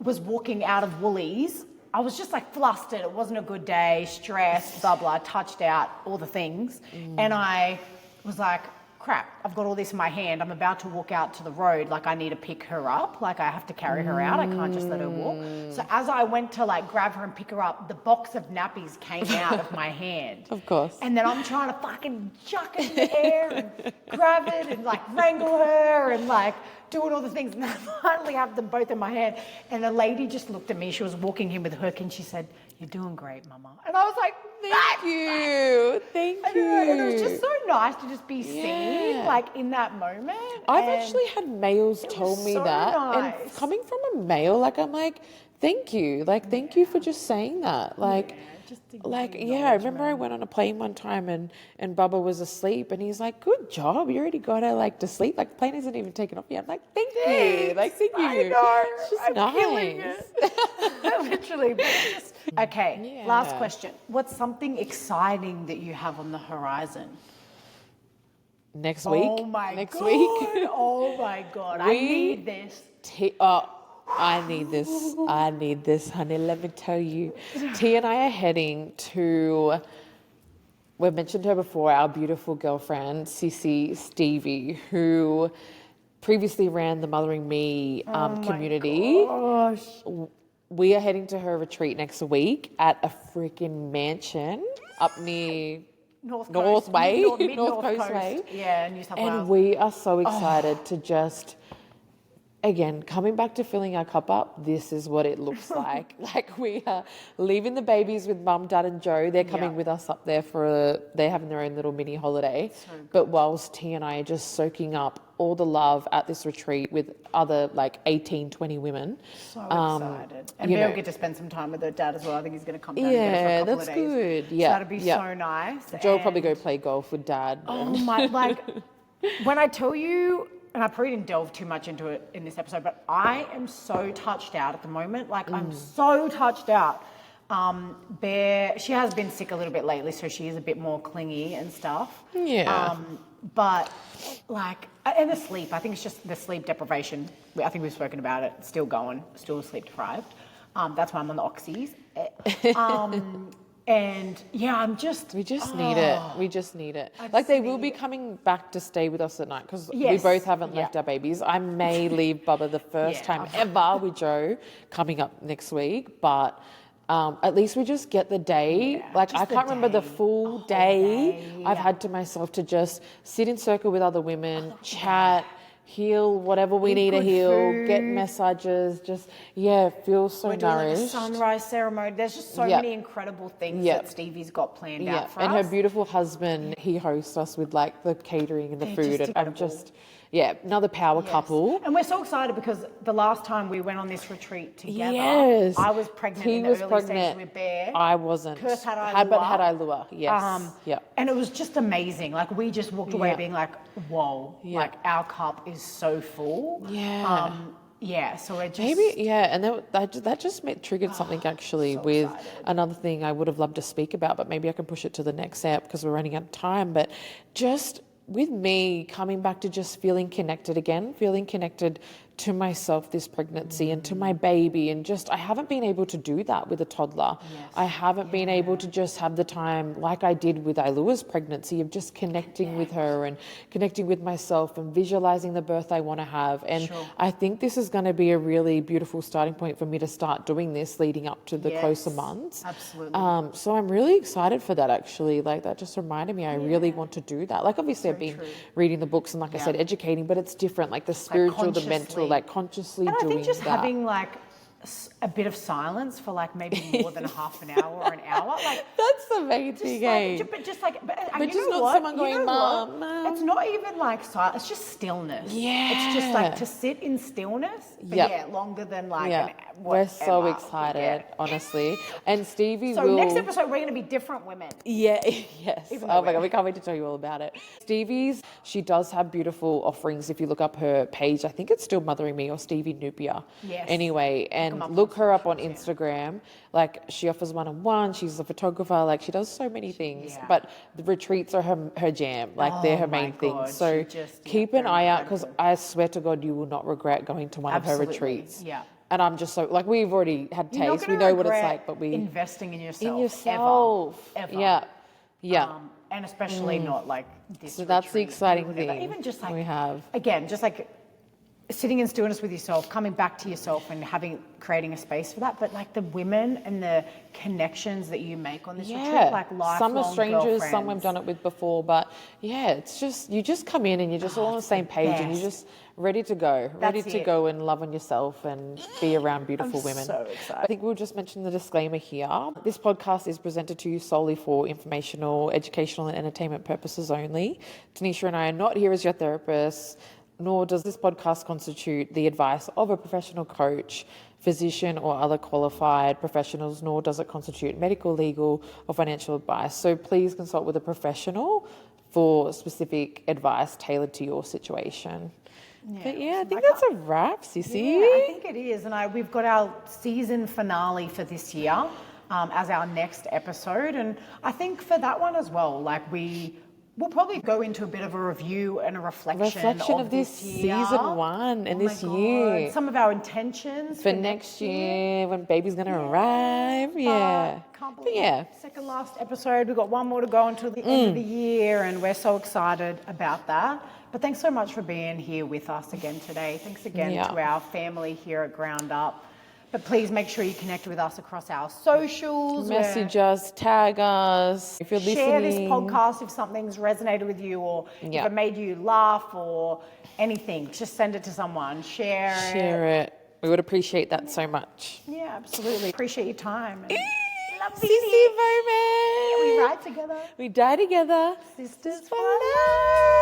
was walking out of Woolies, I was just like flustered. It wasn't a good day, stressed, blah, blah, touched out, all the things. And I was like, crap, I've got all this in my hand. I'm about to walk out to the road. Like I need to pick her up. Like I have to carry her out. I can't just let her walk. So as I went to like grab her and pick her up, the box of nappies came out of my hand.
Of course.
And then I'm trying to fucking chuck it in the air and grab it and like wrangle her and like doing all the things. And then I finally have them both in my hand. And the lady just looked at me. She was walking in with Hook and she said, "You're doing great, Mama." And I was like,
Thank you. Thank you.
And it was just so nice to just be seen, like in that moment.
I've
And
actually had males tell me
so
that.
nice.
And coming from a male, like I'm like, thank you. Like, thank you for just saying that. Like, I remember I went on a plane one time and Bubba was asleep and he's like, "Good job, you already got her like to sleep. Like the plane isn't even taken off yet." I'm like, thank you. Like, thank you.
I know.
It's just
I'm
nice.
killing it. Literally. Okay, last question. What's something exciting that you have on the horizon?
Next week.
Oh my
Next
God.
week.
Oh my God. I need this.
I need this. I need this, honey. Let me tell you. T and I are heading to, we've mentioned her before, our beautiful girlfriend, Sissy Stevie, who previously ran the Mothering Me community.
Gosh.
We are heading to her retreat next week at a freaking mansion up near North Coast Way.
Yeah, New South Wales.
And we are so excited to just, again, coming back to filling our cup up, this is what it looks like. Like we are leaving the babies with Mum, Dad and Joe. They're coming with us up there they're having their own little mini holiday. But whilst T and I are just soaking up all the love at this retreat with other like 18, 20 women.
So excited. And Bear will get to spend some time with her dad as well. I think he's going to come down and get her for a couple of days.
Good.
So that'll be so nice.
Joe will probably go play golf with Dad.
Oh my, like when I tell you, and I probably didn't delve too much into it in this episode, but I am so touched out at the moment. Like I'm so touched out. Bear, she has been sick a little bit lately, so she is a bit more clingy and stuff.
Yeah.
But like, and the sleep, I think it's just the sleep deprivation. I think we've spoken about it. It's still going, still sleep deprived. That's why I'm on the oxys. And yeah, we just
need it. We just need it. Like they will be coming back to stay with us at night because we both haven't left our babies. I may leave Bubba the first time ever with Joe coming up next week, but at least we just get the day. Like I can't remember the full day I've had to myself to just sit in circle with other women, chat, heal whatever we need to heal, food. Get massages, just feel so nourished.
We're doing like a sunrise ceremony. There's just so many incredible things that Stevie's got planned out for us.
And her beautiful husband, he hosts us with like the catering and the food, and I'm just another power couple.
And we're so excited because the last time we went on this retreat together, I was pregnant in the early stages with Bear.
I wasn't.
Kirst had Ilua.
But had Ilua, yes.
And it was just amazing. Like we just walked away being like, whoa, like our cup is so full. So it just...
and that just triggered something actually with another thing I would have loved to speak about, but maybe I can push it to the next app because we're running out of time. But just with me coming back to just feeling connected again, feeling connected to myself this pregnancy and to my baby, and just I haven't been able to do that with a toddler. I haven't been able to just have the time like I did with Ilua's pregnancy of just connecting with her and connecting with myself and visualizing the birth I want to have. And I think this is going to be a really beautiful starting point for me to start doing this leading up to the closer months.
Absolutely.
So I'm really excited for that actually. Like that just reminded me I really want to do that. Like obviously I've been reading the books and like I said, educating, but it's different. Like the spiritual, the mental, like consciously
and
doing that.
I think just having like a bit of silence for like maybe more than half an hour or an hour. Like
That's amazing, eh?
but just like, but
But
you
just
know
not
what?
someone
You
going,
know what?
Mum.
It's not even like silence. It's just stillness.
Yeah.
It's just like to sit in stillness. But
Yep.
yeah, longer than like
Yeah.
an
We're so
whatever.
excited,
Yeah.
honestly. And Stevie
So
will...
next episode, we're going to be different women.
Yeah, yes.
Even
Oh
though
my God,
we're-
we can't wait to tell you all about it. Stevie's, she does have beautiful offerings. If you look up her page, I think it's still Mothering Me or Stevie Nubia.
Yes.
Anyway, and
up
look
on
her up on
socials,
Instagram. Like she offers one-on-one, she's a photographer, like she does so many things.
Yeah.
But the retreats are her jam, like they're her
my
main
God,
thing. So
she just-
keep
yeah,
an
they're
eye out because
incredible.
I swear to God, you will not regret going to one of her
Absolutely,
retreats.
yeah.
And I'm just so, like we've already had
You're not
taste, we
gonna
know what it's
regret
like, but we...
investing in yourself.
In yourself.
Ever.
Yeah. Yeah.
And especially not like this.
So that's the
retreat,
exciting
whatever.
thing
Even just like
we have.
again, just like sitting in stillness with yourself, coming back to yourself, and creating a space for that. But like the women and the connections that you make on this retreat, like lifelong
some are strangers, some
girlfriends.
we've done it with before, but yeah, it's just you just come in and you're just all on the same page and you're
best.
just ready to go, ready
That's
to
it.
go and love on yourself and be around beautiful women.
so excited.
I think we'll just mention the disclaimer here. This podcast is presented to you solely for informational, educational, and entertainment purposes only. Tanisha and I are not here as your therapists, nor does this podcast constitute the advice of a professional coach, physician, or other qualified professionals, nor does it constitute medical, legal, or financial advice. So please consult with a professional for specific advice tailored to your situation. But yeah, I think that's a wrap, Sissy.
Yeah, I think it is. And we've got our season finale for this year as our next episode. And I think for that one as well, like we'll probably go into a bit of a review and a reflection
of this
year.
season 1 and
Oh
this
my God.
year.
Some of our intentions
For next year, when baby's going to arrive. Yeah.
Can't
But
believe
yeah.
it. Second last episode. We've got one more to go until the end of the year, and we're so excited about that. But thanks so much for being here with us again today. Thanks again
Yeah.
to our family here at Ground Up. But please make sure you connect with us across our socials.
Message us, tag us. If you're
Share this
listening.
podcast if something's resonated with you, or
Yeah.
if it made you laugh or anything. Just send it to someone. Share it.
Share it. We would appreciate that so much.
Yeah, absolutely. Appreciate your time. And love
Sissy
you.
moment.
We ride together.
We die together.
Sisters
for
for
life.